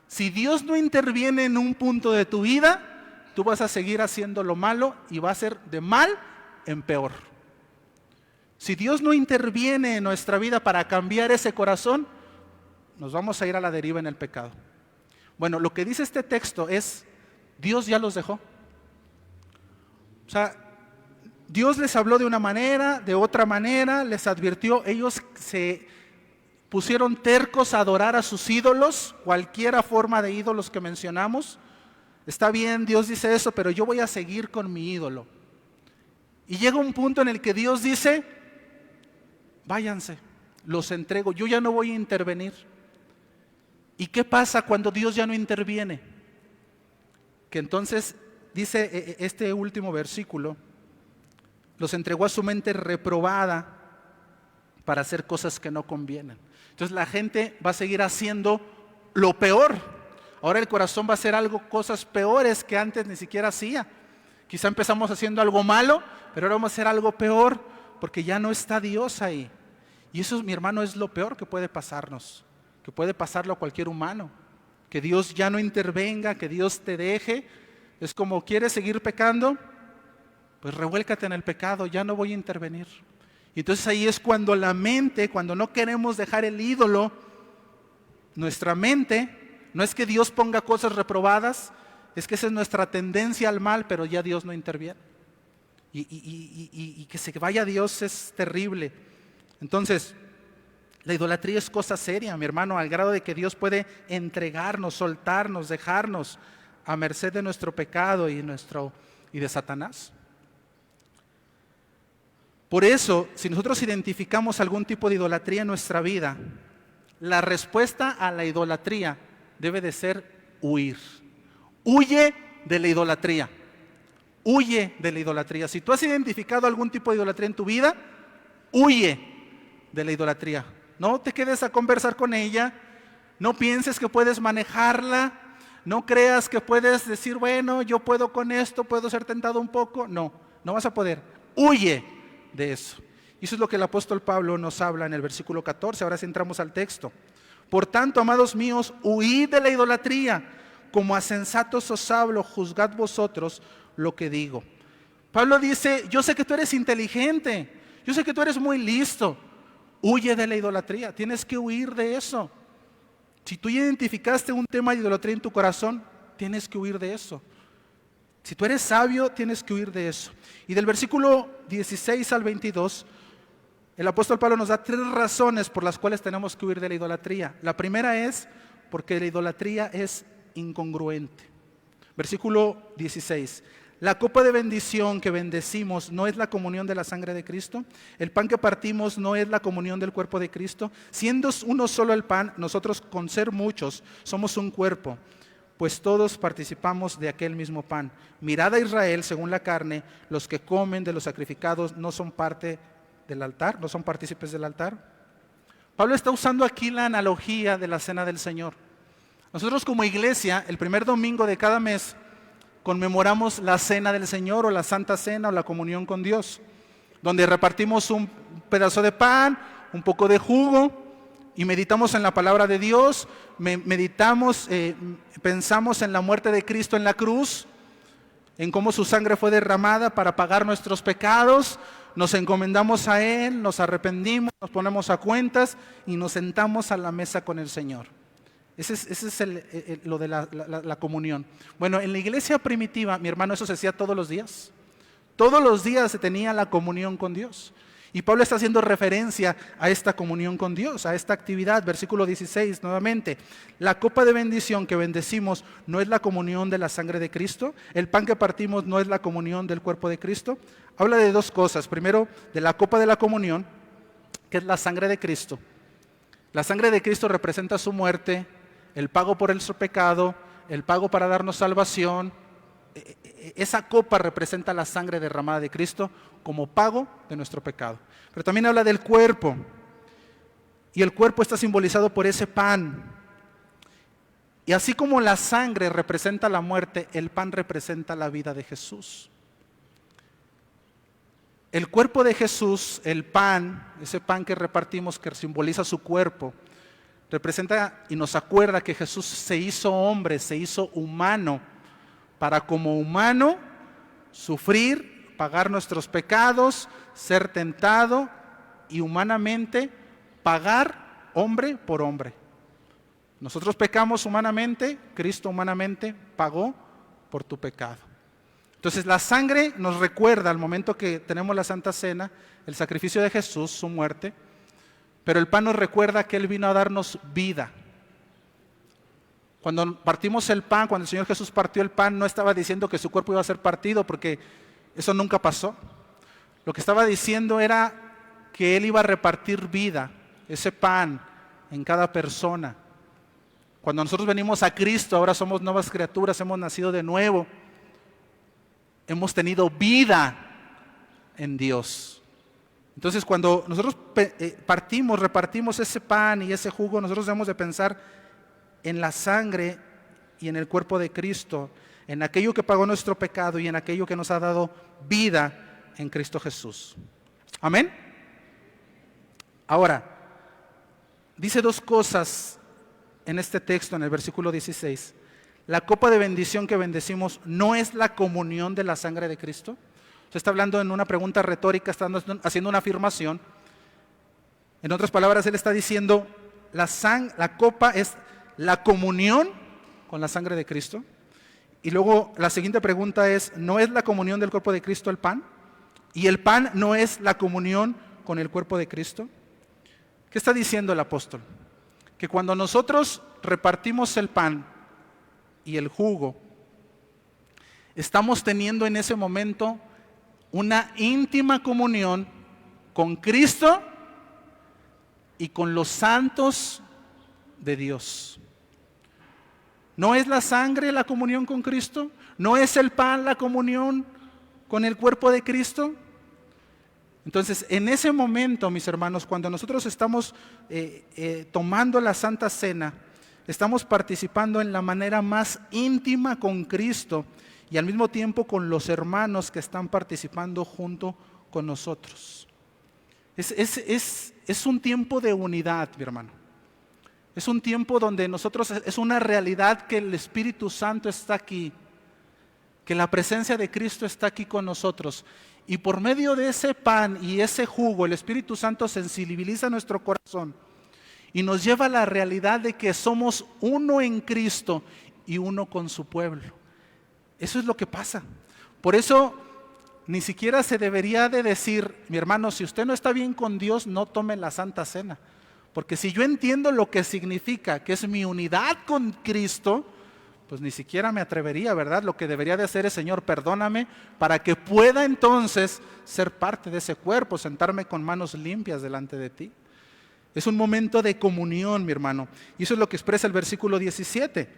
Si Dios no interviene en un punto de tu vida, tú vas a seguir haciendo lo malo y va a ser de mal en peor. Si Dios no interviene en nuestra vida para cambiar ese corazón, nos vamos a ir a la deriva en el pecado. Bueno, lo que dice este texto es, Dios ya los dejó. O sea, Dios les habló de una manera, de otra manera, les advirtió, ellos se pusieron tercos a adorar a sus ídolos, cualquiera forma de ídolos que mencionamos. Está bien, Dios dice eso, pero yo voy a seguir con mi ídolo. Y llega un punto en el que Dios dice, váyanse, los entrego, yo ya no voy a intervenir. ¿Y qué pasa cuando Dios ya no interviene? Que entonces, dice este último versículo, los entregó a su mente reprobada para hacer cosas que no convienen. Entonces la gente va a seguir haciendo lo peor. Ahora el corazón va a hacer cosas peores que antes ni siquiera hacía. Quizá empezamos haciendo algo malo, pero ahora vamos a hacer algo peor porque ya no está Dios ahí. Y eso, mi hermano, es lo peor que puede pasarnos, que puede pasarlo a cualquier humano. Que Dios ya no intervenga, que Dios te deje. Es como, ¿quieres seguir pecando? Pues revuélcate en el pecado, ya no voy a intervenir. Y entonces ahí es cuando la mente, cuando no queremos dejar el ídolo, nuestra mente, no es que Dios ponga cosas reprobadas, es que esa es nuestra tendencia al mal, pero ya Dios no interviene. Y que se vaya Dios es terrible. Entonces, la idolatría es cosa seria, mi hermano, al grado de que Dios puede entregarnos, soltarnos, dejarnos a merced de nuestro pecado y de Satanás. Por eso, si nosotros identificamos algún tipo de idolatría en nuestra vida, la respuesta a la idolatría debe de ser huir. Huye de la idolatría. Huye de la idolatría. Si tú has identificado algún tipo de idolatría en tu vida, huye de la idolatría. No te quedes a conversar con ella. No pienses que puedes manejarla. No creas que puedes decir, bueno, yo puedo con esto, puedo ser tentado un poco. No, no vas a poder. Huye de eso. Y eso es lo que el apóstol Pablo nos habla en el versículo 14. Ahora sí entramos al texto. Por tanto, amados míos, huid de la idolatría. Como a sensatos os hablo, juzgad vosotros lo que digo. Pablo dice, yo sé que tú eres inteligente, yo sé que tú eres muy listo. Huye de la idolatría, tienes que huir de eso. Si tú identificaste un tema de idolatría en tu corazón, tienes que huir de eso. Si tú eres sabio, tienes que huir de eso. Y del versículo 16 al 22, el apóstol Pablo nos da 3 razones por las cuales tenemos que huir de la idolatría. La primera es porque la idolatría es incongruente. Versículo 16. La copa de bendición que bendecimos no es la comunión de la sangre de Cristo. El pan que partimos no es la comunión del cuerpo de Cristo. Siendo uno solo el pan, nosotros con ser muchos somos un cuerpo, pues todos participamos de aquel mismo pan. Mirad a Israel según la carne, los que comen de los sacrificados no son parte del altar, no son partícipes del altar. Pablo está usando aquí la analogía de la cena del Señor. Nosotros como iglesia, el primer domingo de cada mes, conmemoramos la cena del Señor o la Santa Cena o la comunión con Dios, donde repartimos un pedazo de pan, un poco de jugo y meditamos en la palabra de Dios, pensamos en la muerte de Cristo en la cruz, en cómo su sangre fue derramada para pagar nuestros pecados, nos encomendamos a Él, nos arrepentimos, nos ponemos a cuentas y nos sentamos a la mesa con el Señor. Ese es lo de la comunión. Bueno, en la iglesia primitiva, mi hermano, eso se hacía todos los días. Todos los días se tenía la comunión con Dios. Y Pablo está haciendo referencia a esta comunión con Dios, a esta actividad. Versículo 16, nuevamente. La copa de bendición que bendecimos no es la comunión de la sangre de Cristo. El pan que partimos no es la comunión del cuerpo de Cristo. Habla de 2 cosas. Primero, de la copa de la comunión, que es la sangre de Cristo. La sangre de Cristo representa su muerte, el pago por el pecado, el pago para darnos salvación. Esa copa representa la sangre derramada de Cristo como pago de nuestro pecado. Pero también habla del cuerpo. Y el cuerpo está simbolizado por ese pan. Y así como la sangre representa la muerte, el pan representa la vida de Jesús. El cuerpo de Jesús, el pan, ese pan que repartimos que simboliza su cuerpo, representa y nos acuerda que Jesús se hizo hombre, se hizo humano, para como humano sufrir, pagar nuestros pecados, ser tentado y humanamente pagar hombre por hombre. Nosotros pecamos humanamente, Cristo humanamente pagó por tu pecado. Entonces la sangre nos recuerda al momento que tenemos la Santa Cena, el sacrificio de Jesús, su muerte, pero el pan nos recuerda que Él vino a darnos vida. Cuando partimos el pan, cuando el Señor Jesús partió el pan, no estaba diciendo que su cuerpo iba a ser partido, porque eso nunca pasó. Lo que estaba diciendo era que Él iba a repartir vida, ese pan, en cada persona. Cuando nosotros venimos a Cristo, ahora somos nuevas criaturas, hemos nacido de nuevo, hemos tenido vida en Dios. Entonces cuando nosotros repartimos ese pan y ese jugo, nosotros debemos de pensar en la sangre y en el cuerpo de Cristo, en aquello que pagó nuestro pecado y en aquello que nos ha dado vida en Cristo Jesús. Amén. Ahora, dice dos cosas en este texto, en el versículo 16. La copa de bendición que bendecimos no es la comunión de la sangre de Cristo. Se está hablando en una pregunta retórica, está haciendo una afirmación. En otras palabras, él está diciendo, la copa es la comunión con la sangre de Cristo. Y luego la siguiente pregunta es, ¿no es la comunión del cuerpo de Cristo el pan? ¿Y el pan no es la comunión con el cuerpo de Cristo? ¿Qué está diciendo el apóstol? Que cuando nosotros repartimos el pan y el jugo, estamos teniendo en ese momento una íntima comunión con Cristo y con los santos de Dios. ¿No es la sangre la comunión con Cristo? ¿No es el pan la comunión con el cuerpo de Cristo? Entonces, en ese momento, mis hermanos, cuando nosotros estamos tomando la Santa Cena, estamos participando en la manera más íntima con Cristo y al mismo tiempo con los hermanos que están participando junto con nosotros. Es un tiempo de unidad, mi hermano. Es un tiempo donde nosotros, es una realidad que el Espíritu Santo está aquí, que la presencia de Cristo está aquí con nosotros. Y por medio de ese pan y ese jugo, el Espíritu Santo sensibiliza nuestro corazón y nos lleva a la realidad de que somos uno en Cristo y uno con su pueblo. Eso es lo que pasa. Por eso ni siquiera se debería de decir, mi hermano, si usted no está bien con Dios, no tome la Santa Cena. Porque si yo entiendo lo que significa, que es mi unidad con Cristo, pues ni siquiera me atrevería, ¿verdad? Lo que debería de hacer es, Señor, perdóname, para que pueda entonces ser parte de ese cuerpo, sentarme con manos limpias delante de ti. Es un momento de comunión, mi hermano. Y eso es lo que expresa el versículo 17.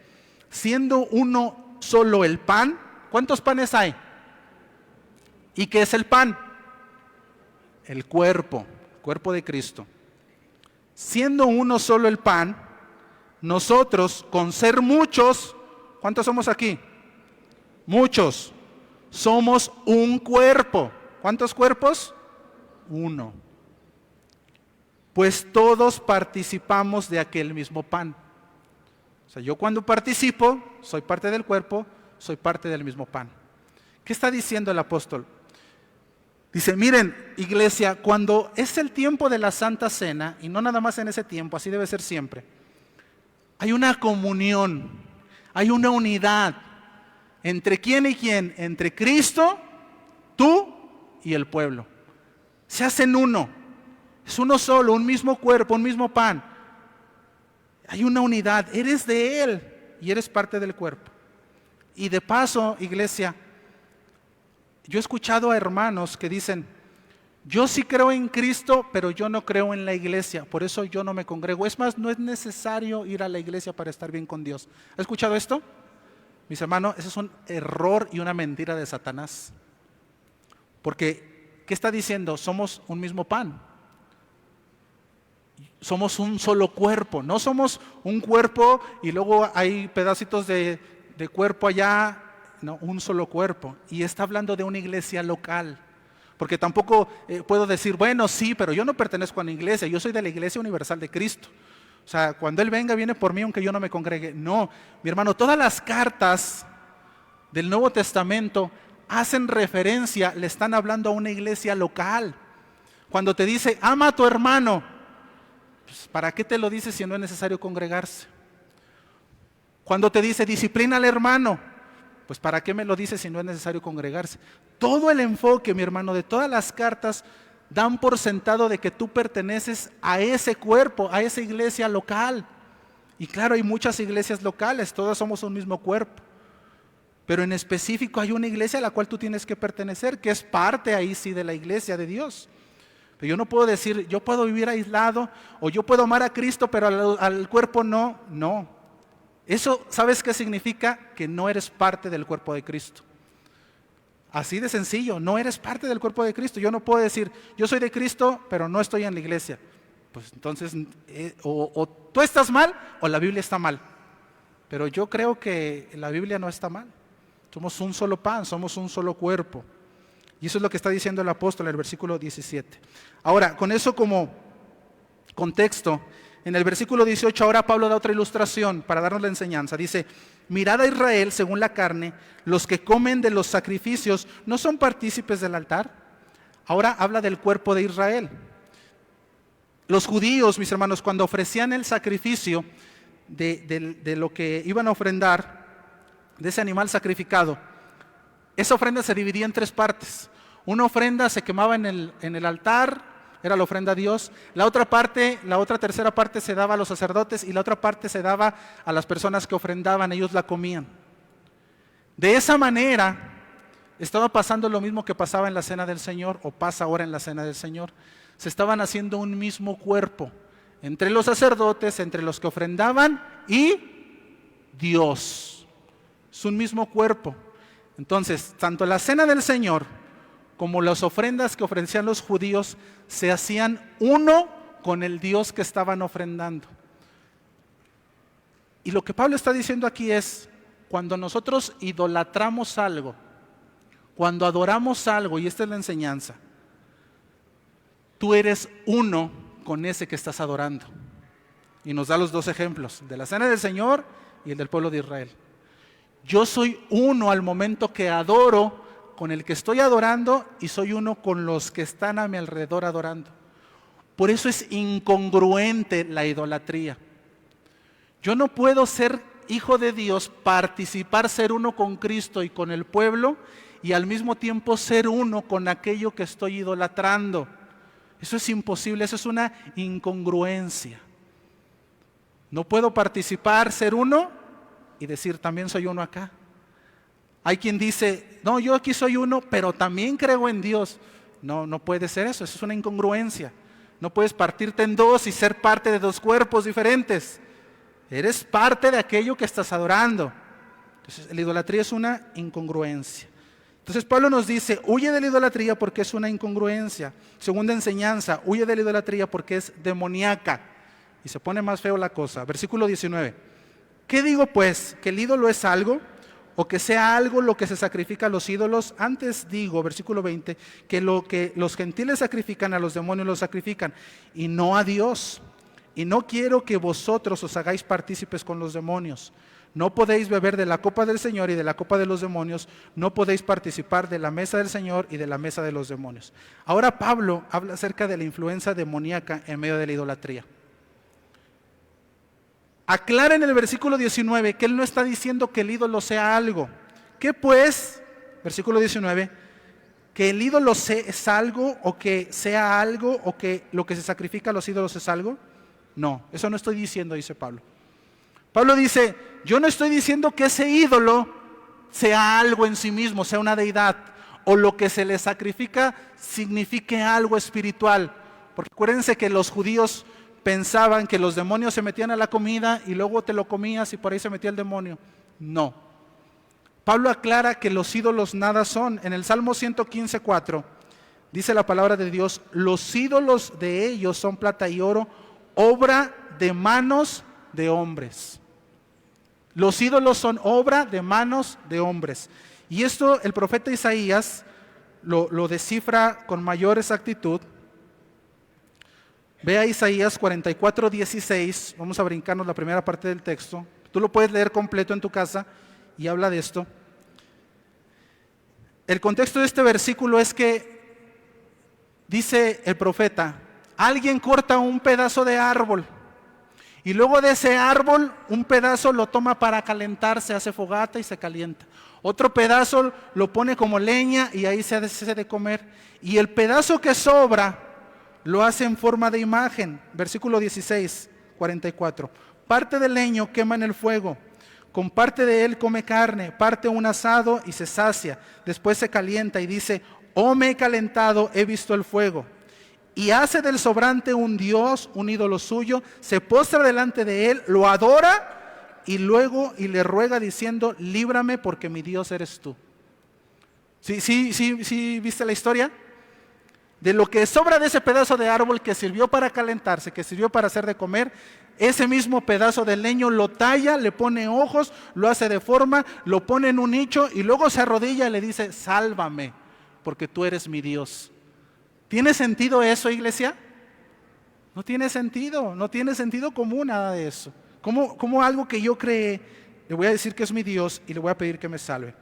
Siendo uno solo el pan, ¿cuántos panes hay? ¿Y qué es el pan? El cuerpo de Cristo. Siendo uno solo el pan, nosotros, con ser muchos, ¿cuántos somos aquí? Muchos. Somos un cuerpo. ¿Cuántos cuerpos? Uno. Pues todos participamos de aquel mismo pan. O sea, yo cuando participo, soy parte del cuerpo, soy parte del mismo pan. ¿Qué está diciendo el apóstol? Dice, miren, iglesia, cuando es el tiempo de la Santa Cena, y no nada más en ese tiempo, así debe ser siempre, hay una comunión, hay una unidad. ¿Entre quién y quién? Entre Cristo, tú y el pueblo. Se hacen uno. Es uno solo, un mismo cuerpo, un mismo pan. Hay una unidad. Eres de Él y eres parte del cuerpo. Y de paso, iglesia, yo he escuchado a hermanos que dicen, yo sí creo en Cristo, pero yo no creo en la iglesia, por eso yo no me congrego. Es más, no es necesario ir a la iglesia para estar bien con Dios. ¿Ha escuchado esto? Mis hermanos, ese es un error y una mentira de Satanás. Porque, ¿qué está diciendo? Somos un mismo pan. somos un solo cuerpo, no somos un cuerpo y luego hay pedacitos de cuerpo allá, no, un solo cuerpo. Y está hablando de una iglesia local, porque tampoco puedo decir, bueno, sí, pero yo no pertenezco a una iglesia, yo soy de la Iglesia Universal de Cristo. O sea, cuando Él venga, viene por mí aunque yo no me congregue. No, mi hermano, todas las cartas del Nuevo Testamento hacen referencia, le están hablando a una iglesia local. Cuando te dice, ama a tu hermano, pues, ¿para qué te lo dice si no es necesario congregarse? Cuando te dice, disciplina al hermano, pues ¿para qué me lo dice si no es necesario congregarse? Todo el enfoque, mi hermano, de todas las cartas dan por sentado de que tú perteneces a ese cuerpo, a esa iglesia local. Y claro, hay muchas iglesias locales, todas somos un mismo cuerpo. Pero en específico hay una iglesia a la cual tú tienes que pertenecer, que es parte ahí sí de la iglesia de Dios. Pero yo no puedo decir, yo puedo vivir aislado, o yo puedo amar a Cristo, pero al cuerpo no. No. Eso, ¿sabes qué significa? Que no eres parte del cuerpo de Cristo. Así de sencillo, no eres parte del cuerpo de Cristo. Yo no puedo decir, yo soy de Cristo, pero no estoy en la iglesia. Pues entonces, o tú estás mal, o la Biblia está mal. Pero yo creo que la Biblia no está mal. Somos un solo pan, somos un solo cuerpo. Y eso es lo que está diciendo el apóstol en el versículo 17. Ahora, con eso como contexto, en el versículo 18 ahora Pablo da otra ilustración para darnos la enseñanza. Dice, mirad a Israel según la carne, los que comen de los sacrificios no son partícipes del altar. Ahora habla del cuerpo de Israel. Los judíos, mis hermanos, cuando ofrecían el sacrificio de lo que iban a ofrendar, de ese animal sacrificado, esa ofrenda se dividía en tres partes. Una ofrenda se quemaba en el altar, era la ofrenda a Dios. La otra tercera parte se daba a los sacerdotes y la otra parte se daba a las personas que ofrendaban, ellos la comían. De esa manera estaba pasando lo mismo que pasaba en la cena del Señor, o pasa ahora en la cena del Señor. Se estaban haciendo un mismo cuerpo entre los sacerdotes, entre los que ofrendaban y Dios. Es un mismo cuerpo. Entonces, tanto la cena del Señor como las ofrendas que ofrecían los judíos se hacían uno con el Dios que estaban ofrendando. Y lo que Pablo está diciendo aquí es, cuando nosotros idolatramos algo, cuando adoramos algo, y esta es la enseñanza, tú eres uno con ese que estás adorando. Y nos da los dos ejemplos, de la cena del Señor y el del pueblo de Israel. Yo soy uno al momento que adoro con el que estoy adorando y soy uno con los que están a mi alrededor adorando. Por eso es incongruente la idolatría. Yo no puedo ser hijo de Dios, participar, ser uno con Cristo y con el pueblo y al mismo tiempo ser uno con aquello que estoy idolatrando. Eso es imposible, eso es una incongruencia. No puedo participar, ser uno y decir, también soy uno acá. Hay quien dice, no, yo aquí soy uno, pero también creo en Dios. No, no puede ser eso es una incongruencia. No puedes partirte en dos y ser parte de dos cuerpos diferentes. Eres parte de aquello que estás adorando. Entonces, la idolatría es una incongruencia. Entonces, Pablo nos dice, huye de la idolatría porque es una incongruencia. Segunda enseñanza, huye de la idolatría porque es demoníaca. Y se pone más feo la cosa. Versículo 19. ¿Qué digo pues? ¿Que el ídolo es algo? ¿O que sea algo lo que se sacrifica a los ídolos? Antes digo, versículo 20, que lo que los gentiles sacrifican a los demonios lo sacrifican, y no a Dios. Y no quiero que vosotros os hagáis partícipes con los demonios. No podéis beber de la copa del Señor y de la copa de los demonios. No podéis participar de la mesa del Señor y de la mesa de los demonios. Ahora Pablo habla acerca de la influencia demoníaca en medio de la idolatría. Aclara en el versículo 19 que él no está diciendo que el ídolo sea algo. ¿Qué pues? Versículo 19. ¿Que el ídolo es algo o que sea algo o que lo que se sacrifica a los ídolos es algo? No, eso no estoy diciendo, dice Pablo. Pablo dice, yo no estoy diciendo que ese ídolo sea algo en sí mismo, sea una deidad, o lo que se le sacrifica signifique algo espiritual. Porque acuérdense que los judíos pensaban que los demonios se metían a la comida y luego te lo comías y por ahí se metía el demonio. No. Pablo aclara que los ídolos nada son. En el Salmo 115:4 dice la palabra de Dios, los ídolos de ellos son plata y oro, obra de manos de hombres. Los ídolos son obra de manos de hombres. Y esto el profeta Isaías lo descifra con mayor exactitud. Ve a Isaías 44:16, vamos a brincarnos la primera parte del texto. Tú lo puedes leer completo en tu casa y habla de esto. El contexto de este versículo es que dice el profeta, alguien corta un pedazo de árbol y luego de ese árbol un pedazo lo toma para calentarse, hace fogata y se calienta. Otro pedazo lo pone como leña y ahí se hace de comer. Y el pedazo que sobra lo hace en forma de imagen. Versículo 16, 44. Parte del leño quema en el fuego. Con parte de él come carne, parte un asado y se sacia. Después se calienta y dice, oh, me he calentado, he visto el fuego. Y hace del sobrante un dios, un ídolo suyo, se postra delante de él, lo adora y luego le ruega diciendo, líbrame porque mi Dios eres tú. ¿Sí viste la historia? De lo que sobra de ese pedazo de árbol que sirvió para calentarse, que sirvió para hacer de comer, ese mismo pedazo de leño lo talla, le pone ojos, lo hace de forma, lo pone en un nicho y luego se arrodilla y le dice, sálvame, porque tú eres mi Dios. ¿Tiene sentido eso, iglesia? No tiene sentido común nada de eso. ¿Cómo algo que yo creé, le voy a decir que es mi Dios y le voy a pedir que me salve?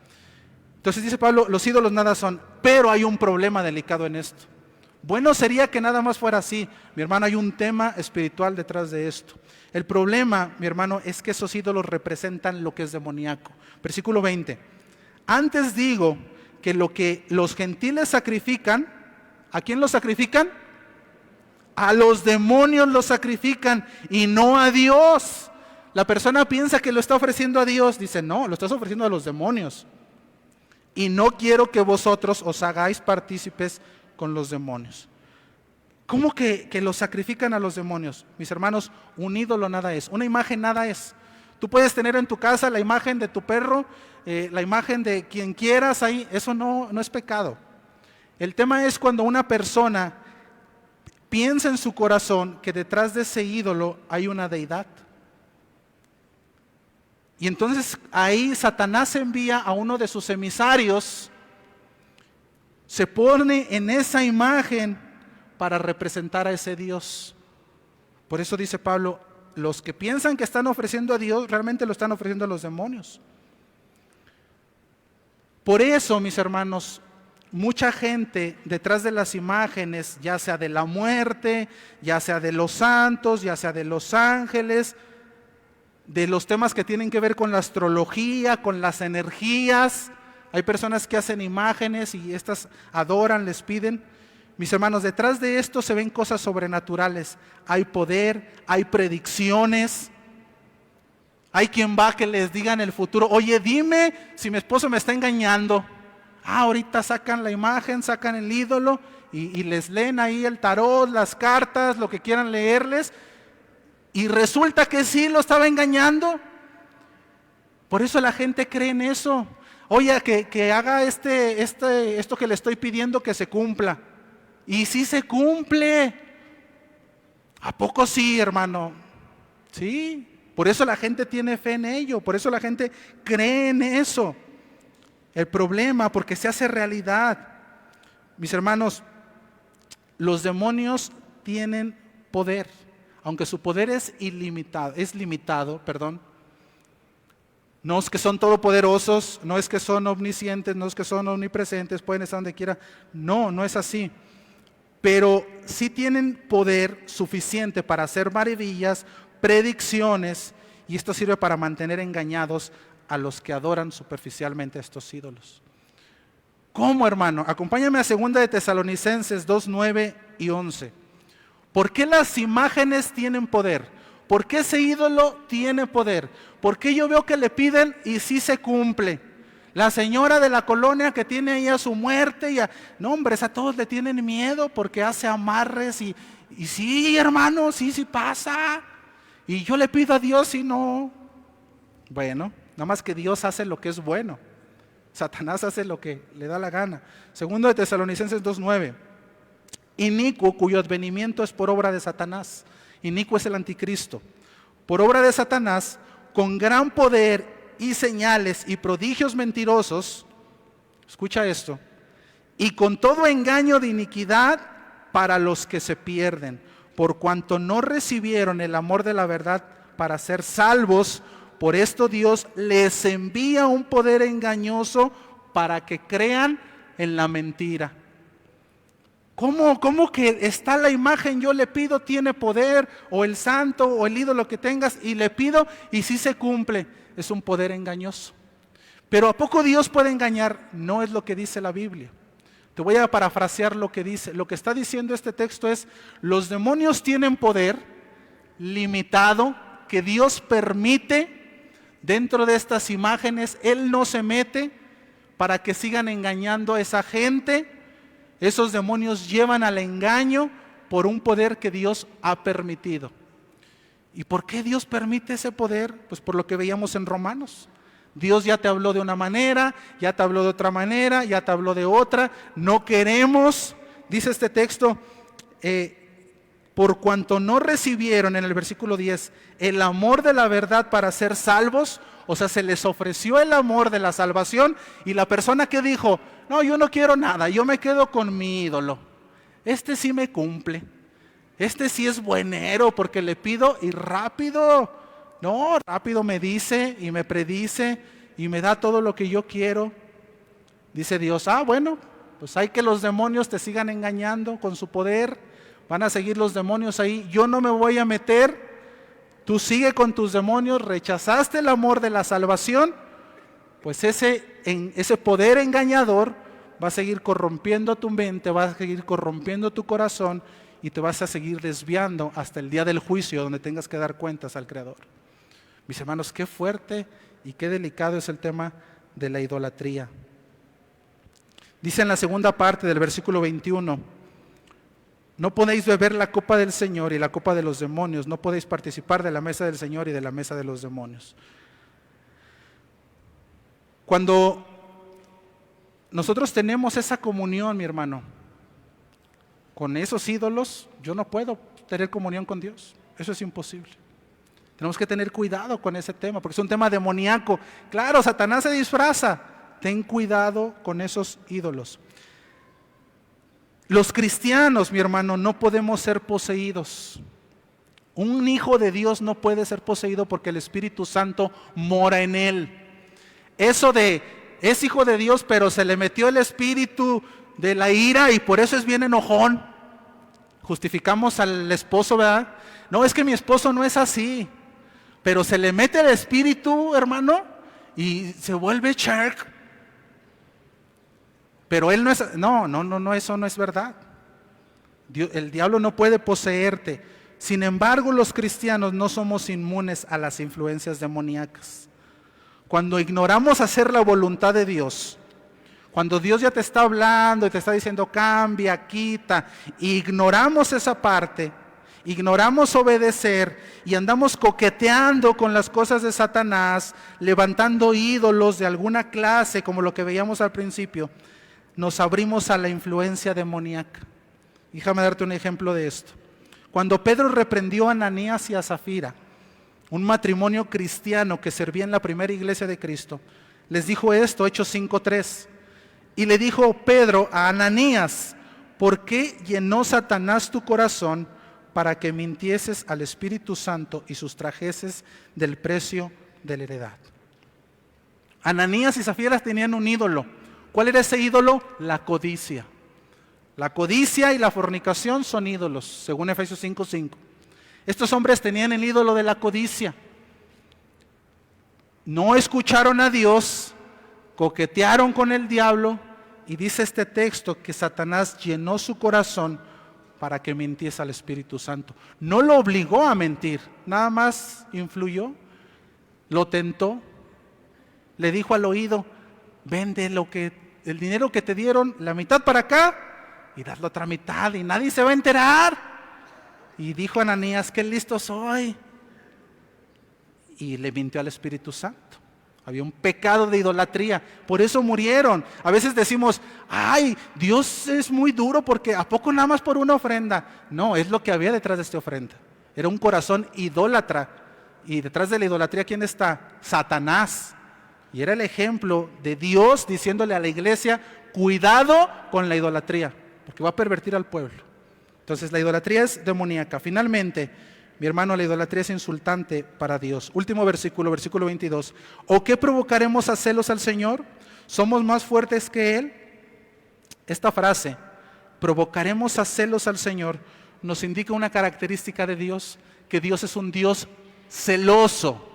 Entonces dice Pablo, los ídolos nada son, pero hay un problema delicado en esto. Bueno sería que nada más fuera así. Mi hermano, hay un tema espiritual detrás de esto. El problema, mi hermano, es que esos ídolos representan lo que es demoníaco. Versículo 20. Antes digo que lo que los gentiles sacrifican, ¿a quién lo sacrifican? A los demonios lo sacrifican y no a Dios. La persona piensa que lo está ofreciendo a Dios. Dice, no, lo estás ofreciendo a los demonios. Y no quiero que vosotros os hagáis partícipes con los demonios. ¿Cómo que los sacrifican a los demonios? Mis hermanos, un ídolo nada es, una imagen nada es. Tú puedes tener en tu casa la imagen de tu perro, la imagen de quien quieras ahí, eso no es pecado. El tema es cuando una persona piensa en su corazón que detrás de ese ídolo hay una deidad. Y entonces ahí Satanás envía a uno de sus emisarios, se pone en esa imagen para representar a ese Dios. Por eso dice Pablo, los que piensan que están ofreciendo a Dios, realmente lo están ofreciendo a los demonios. Por eso, mis hermanos, mucha gente detrás de las imágenes, ya sea de la muerte, ya sea de los santos, ya sea de los ángeles, de los temas que tienen que ver con la astrología, con las energías. Hay personas que hacen imágenes y estas adoran, les piden. Mis hermanos, detrás de esto se ven cosas sobrenaturales. Hay poder, hay predicciones. Hay quien va que les diga en el futuro, oye, dime si mi esposo me está engañando. Ahorita sacan la imagen, sacan el ídolo y les leen ahí el tarot, las cartas, lo que quieran leerles. Y resulta que sí lo estaba engañando. Por eso la gente cree en eso. Oye, que haga esto que le estoy pidiendo que se cumpla. Y sí se cumple. ¿A poco sí, hermano? Sí. Por eso la gente tiene fe en ello. Por eso la gente cree en eso. El problema, porque se hace realidad. Mis hermanos, los demonios tienen poder. Aunque su poder es limitado. No es que son todopoderosos, no es que son omniscientes, no es que son omnipresentes, pueden estar donde quiera. No es así. Pero sí tienen poder suficiente para hacer maravillas, predicciones, y esto sirve para mantener engañados a los que adoran superficialmente a estos ídolos. ¿Cómo, hermano? Acompáñame a 2 de Tesalonicenses 2, 9 y 11. ¿Por qué las imágenes tienen poder? ¿Por qué ese ídolo tiene poder? ¿Por qué yo veo que le piden y sí se cumple? La señora de la colonia que tiene ahí a su muerte, no, hombre, a todos le tienen miedo porque hace amarres y sí, hermano, sí pasa. Y yo le pido a Dios y no. Bueno, nada más que Dios hace lo que es bueno. Satanás hace lo que le da la gana. 2 de Tesalonicenses 2:9. Inicuo, cuyo advenimiento es por obra de Satanás. inicuo es el anticristo, por obra de Satanás, con gran poder y señales y prodigios mentirosos, escucha esto, y con todo engaño de iniquidad para los que se pierden, por cuanto no recibieron el amor de la verdad para ser salvos. Por esto Dios les envía un poder engañoso para que crean en la mentira. ¿Cómo que está la imagen? Yo le pido, tiene poder, o el santo, o el ídolo que tengas, y le pido, y sí se cumple. Es un poder engañoso. Pero ¿a poco Dios puede engañar? No es lo que dice la Biblia. Te voy a parafrasear lo que dice. Lo que está diciendo este texto es: los demonios tienen poder limitado que Dios permite dentro de estas imágenes. Él no se mete para que sigan engañando a esa gente. Esos demonios llevan al engaño por un poder que Dios ha permitido. ¿Y por qué Dios permite ese poder? Pues por lo que veíamos en Romanos. Dios ya te habló de una manera, ya te habló de otra manera, ya te habló de otra. No queremos, dice este texto, por cuanto no recibieron, en el versículo 10, el amor de la verdad para ser salvos. O sea, se les ofreció el amor de la salvación, y la persona que dijo: no, yo no quiero nada, yo me quedo con mi ídolo, este sí me cumple, este sí es buenero porque le pido y rápido, no, rápido me dice y me predice y me da todo lo que yo quiero. Dice Dios: bueno, pues hay que los demonios te sigan engañando con su poder, van a seguir los demonios ahí, yo no me voy a meter. Tú sigue con tus demonios, rechazaste el amor de la salvación, pues ese poder engañador va a seguir corrompiendo tu mente, va a seguir corrompiendo tu corazón, y te vas a seguir desviando hasta el día del juicio, donde tengas que dar cuentas al Creador. Mis hermanos, qué fuerte y qué delicado es el tema de la idolatría. Dice en la segunda parte del versículo 21: no podéis beber la copa del Señor y la copa de los demonios, no podéis participar de la mesa del Señor y de la mesa de los demonios. Cuando nosotros tenemos esa comunión, mi hermano, con esos ídolos, yo no puedo tener comunión con Dios. Eso es imposible. Tenemos que tener cuidado con ese tema, porque es un tema demoníaco. Claro, Satanás se disfraza. Ten cuidado con esos ídolos. Los cristianos, mi hermano, no podemos ser poseídos. Un hijo de Dios no puede ser poseído porque el Espíritu Santo mora en él. Eso de es hijo de Dios, pero se le metió el espíritu de la ira y por eso es bien enojón. Justificamos al esposo, ¿verdad? No, es que mi esposo no es así, pero se le mete el espíritu, hermano, y se vuelve cherk. Pero él no es, no, eso no es verdad. El diablo no puede poseerte. Sin embargo, los cristianos no somos inmunes a las influencias demoníacas. Cuando ignoramos hacer la voluntad de Dios, cuando Dios ya te está hablando y te está diciendo cambia, quita, y ignoramos esa parte, ignoramos obedecer y andamos coqueteando con las cosas de Satanás, levantando ídolos de alguna clase, como lo que veíamos al principio, nos abrimos a la influencia demoníaca. Déjame darte un ejemplo de esto. Cuando Pedro reprendió a Ananías y a Zafira, un matrimonio cristiano que servía en la primera iglesia de Cristo, les dijo esto, Hechos 5:3. Y le dijo Pedro a Ananías: ¿por qué llenó Satanás tu corazón para que mintieses al Espíritu Santo y sustrajeses del precio de la heredad? Ananías y Zafira tenían un ídolo. ¿Cuál era ese ídolo? La codicia. La codicia y la fornicación son ídolos, según Efesios 5:5. Estos hombres tenían el ídolo de la codicia. No escucharon a Dios, coquetearon con el diablo, y dice este texto que Satanás llenó su corazón para que mintiese al Espíritu Santo. No lo obligó a mentir, nada más influyó, lo tentó, le dijo al oído: vende el dinero que te dieron, la mitad para acá y das la otra mitad y nadie se va a enterar. Y dijo Ananías: qué listo soy. Y le mintió al Espíritu Santo. Había un pecado de idolatría, por eso murieron. A veces decimos: ay, Dios es muy duro porque ¿a poco nada más por una ofrenda? No, es lo que había detrás de esta ofrenda. Era un corazón idólatra. Y detrás de la idolatría, ¿quién está? Satanás. Y era el ejemplo de Dios diciéndole a la iglesia, cuidado con la idolatría, porque va a pervertir al pueblo. Entonces la idolatría es demoníaca. Finalmente, mi hermano, la idolatría es insultante para Dios. Último versículo, versículo 22. ¿O qué provocaremos a celos al Señor? ¿Somos más fuertes que Él? Esta frase, provocaremos a celos al Señor, nos indica una característica de Dios, que Dios es un Dios celoso.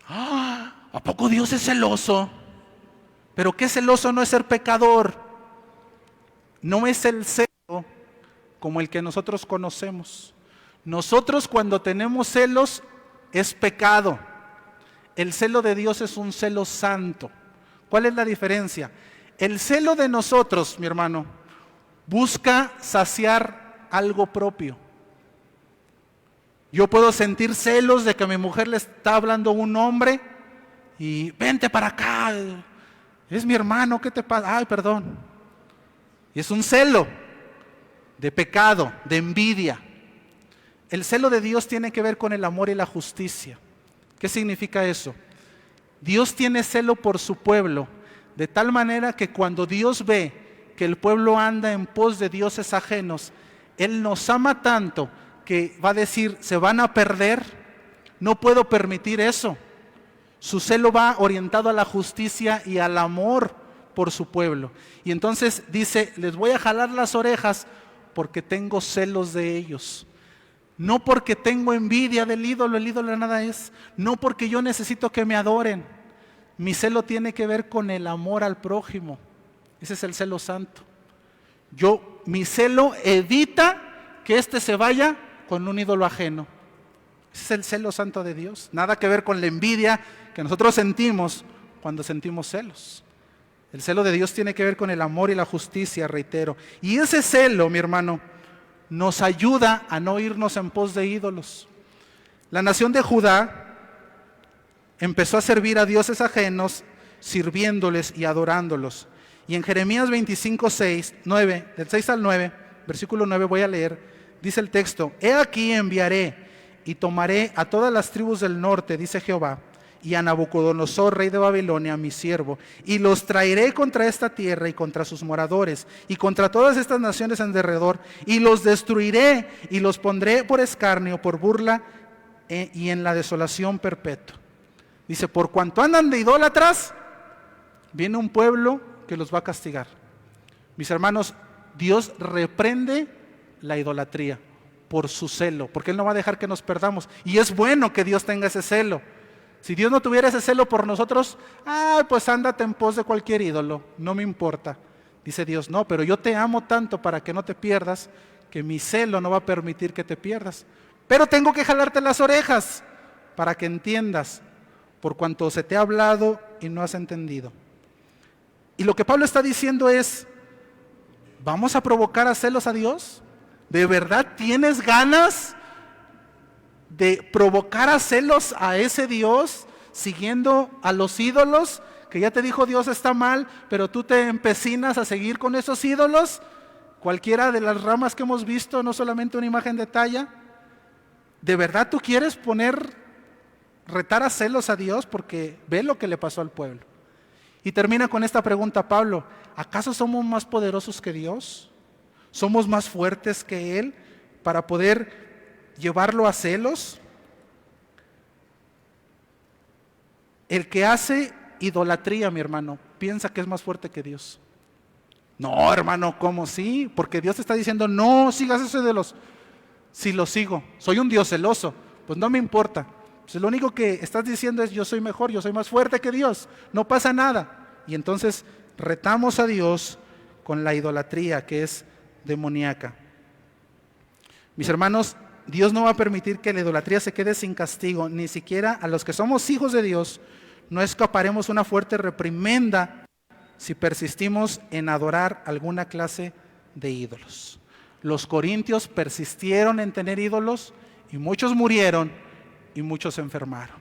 ¿A poco Dios es celoso? Pero qué celoso no es ser pecador. No es el celo como el que nosotros conocemos. Nosotros cuando tenemos celos es pecado. El celo de Dios es un celo santo. ¿Cuál es la diferencia? El celo de nosotros, mi hermano, busca saciar algo propio. Yo puedo sentir celos de que a mi mujer le está hablando un hombre y vente para acá, es mi hermano, ¿qué te pasa? Ay, perdón. Y es un celo de pecado, de envidia. El celo de Dios tiene que ver con el amor y la justicia. ¿Qué significa eso? Dios tiene celo por su pueblo, de tal manera que cuando Dios ve que el pueblo anda en pos de dioses ajenos, Él nos ama tanto que va a decir, se van a perder, no puedo permitir eso. Su celo va orientado a la justicia y al amor por su pueblo. Y entonces dice, les voy a jalar las orejas porque tengo celos de ellos. No porque tengo envidia del ídolo, el ídolo nada es. No porque yo necesito que me adoren. Mi celo tiene que ver con el amor al prójimo. Ese es el celo santo. Mi celo evita que éste se vaya con un ídolo ajeno. Ese es el celo santo de Dios. Nada que ver con la envidia que nosotros sentimos cuando sentimos celos. El celo de Dios tiene que ver con el amor y la justicia, reitero. Y ese celo, mi hermano, nos ayuda a no irnos en pos de ídolos. La nación de Judá empezó a servir a dioses ajenos, sirviéndoles y adorándolos. Y en Jeremías 25, 9, del 6 al 9, versículo 9 voy a leer, dice el texto, he aquí enviaré y tomaré a todas las tribus del norte, dice Jehová, y a Nabucodonosor, rey de Babilonia, mi siervo, y los traeré contra esta tierra y contra sus moradores, y contra todas estas naciones en derredor, y los destruiré, y los pondré por escarnio, por burla, y en la desolación perpetua. Dice, por cuanto andan de idólatras, viene un pueblo que los va a castigar. Mis hermanos, Dios reprende la idolatría por su celo, porque Él no va a dejar que nos perdamos. Y es bueno que Dios tenga ese celo. Si Dios no tuviera ese celo por nosotros, pues ándate en pos de cualquier ídolo, no me importa. Dice Dios, no, pero yo te amo tanto para que no te pierdas, que mi celo no va a permitir que te pierdas. Pero tengo que jalarte las orejas para que entiendas, por cuanto se te ha hablado y no has entendido. Y lo que Pablo está diciendo es, ¿vamos a provocar a celos a Dios? ¿De verdad tienes ganas de provocar a celos a ese Dios siguiendo a los ídolos? Que ya te dijo Dios está mal, pero tú te empecinas a seguir con esos ídolos. Cualquiera de las ramas que hemos visto, no solamente una imagen de talla. ¿De verdad tú quieres retar a celos a Dios? Porque ve lo que le pasó al pueblo. Y termina con esta pregunta Pablo, ¿acaso somos más poderosos que Dios? ¿Somos más fuertes que Él para poder llevarlo a celos? El que hace idolatría, mi hermano, piensa que es más fuerte que Dios. No, hermano, ¿cómo? Sí, porque Dios te está diciendo, no sigas ese ídolos. Si lo sigo, soy un Dios celoso, pues no me importa. Pues lo único que estás diciendo es yo soy mejor, yo soy más fuerte que Dios, no pasa nada. Y entonces retamos a Dios con la idolatría que es demoníaca. Mis hermanos, Dios no va a permitir que la idolatría se quede sin castigo, ni siquiera a los que somos hijos de Dios no escaparemos una fuerte reprimenda si persistimos en adorar alguna clase de ídolos. Los corintios persistieron en tener ídolos y muchos murieron y muchos se enfermaron.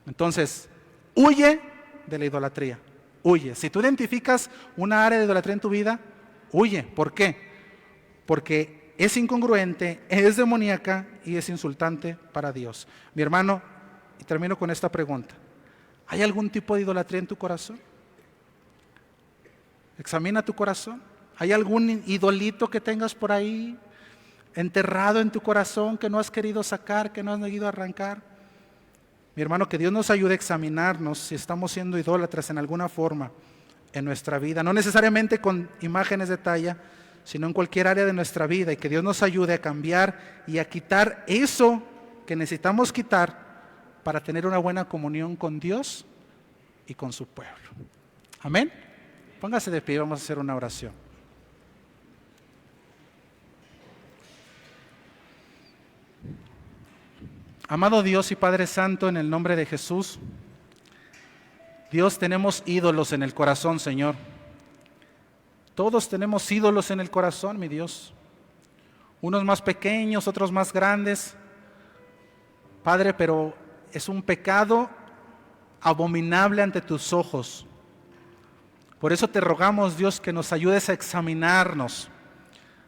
Entonces, huye de la idolatría, huye. Si tú identificas una área de idolatría en tu vida, huye. ¿Por qué? Porque es incongruente, es demoníaca y es insultante para Dios. Mi hermano, y termino con esta pregunta: ¿hay algún tipo de idolatría en tu corazón? Examina tu corazón. ¿Hay algún idolito que tengas por ahí enterrado en tu corazón que no has querido sacar, que no has querido arrancar? Mi hermano, que Dios nos ayude a examinarnos si estamos siendo idólatras en alguna forma en nuestra vida, no necesariamente con imágenes de talla, sino en cualquier área de nuestra vida, y que Dios nos ayude a cambiar y a quitar eso que necesitamos quitar para tener una buena comunión con Dios y con su pueblo. Amén. Póngase de pie, vamos a hacer una oración. Amado Dios y Padre Santo, en el nombre de Jesús, Dios, tenemos ídolos en el corazón, Señor. Todos tenemos ídolos en el corazón, mi Dios. Unos más pequeños, otros más grandes. Padre, pero es un pecado abominable ante tus ojos. Por eso te rogamos, Dios, que nos ayudes a examinarnos,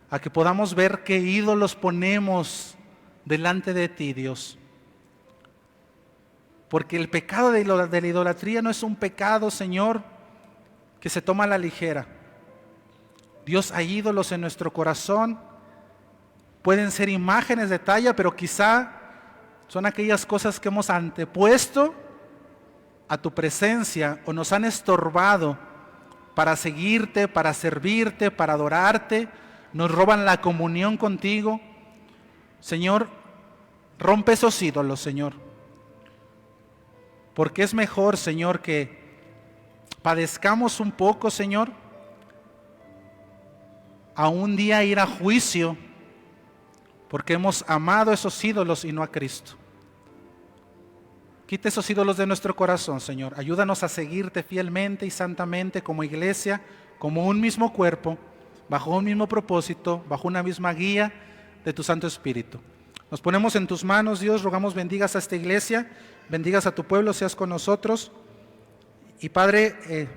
a que podamos ver qué ídolos ponemos delante de ti, Dios. Porque el pecado de la idolatría no es un pecado, Señor, que se toma a la ligera. Dios, hay ídolos en nuestro corazón. Pueden ser imágenes de talla, pero quizá son aquellas cosas que hemos antepuesto a tu presencia o nos han estorbado para seguirte, para servirte, para adorarte. Nos roban la comunión contigo. Señor, rompe esos ídolos, Señor. Porque es mejor, Señor, que padezcamos un poco, Señor, a un día ir a juicio, porque hemos amado esos ídolos y no a Cristo. Quita esos ídolos de nuestro corazón, Señor. Ayúdanos a seguirte fielmente y santamente como iglesia, como un mismo cuerpo, bajo un mismo propósito, bajo una misma guía de tu Santo Espíritu. Nos ponemos en tus manos, Dios. Rogamos bendigas a esta iglesia, bendigas a tu pueblo, seas con nosotros. Y Padre,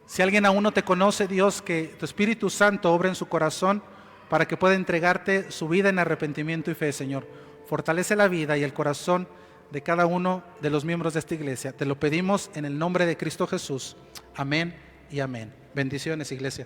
si alguien aún no te conoce, Dios, que tu Espíritu Santo obre en su corazón para que pueda entregarte su vida en arrepentimiento y fe, Señor. Fortalece la vida y el corazón de cada uno de los miembros de esta iglesia. Te lo pedimos en el nombre de Cristo Jesús. Amén y amén. Bendiciones, iglesia.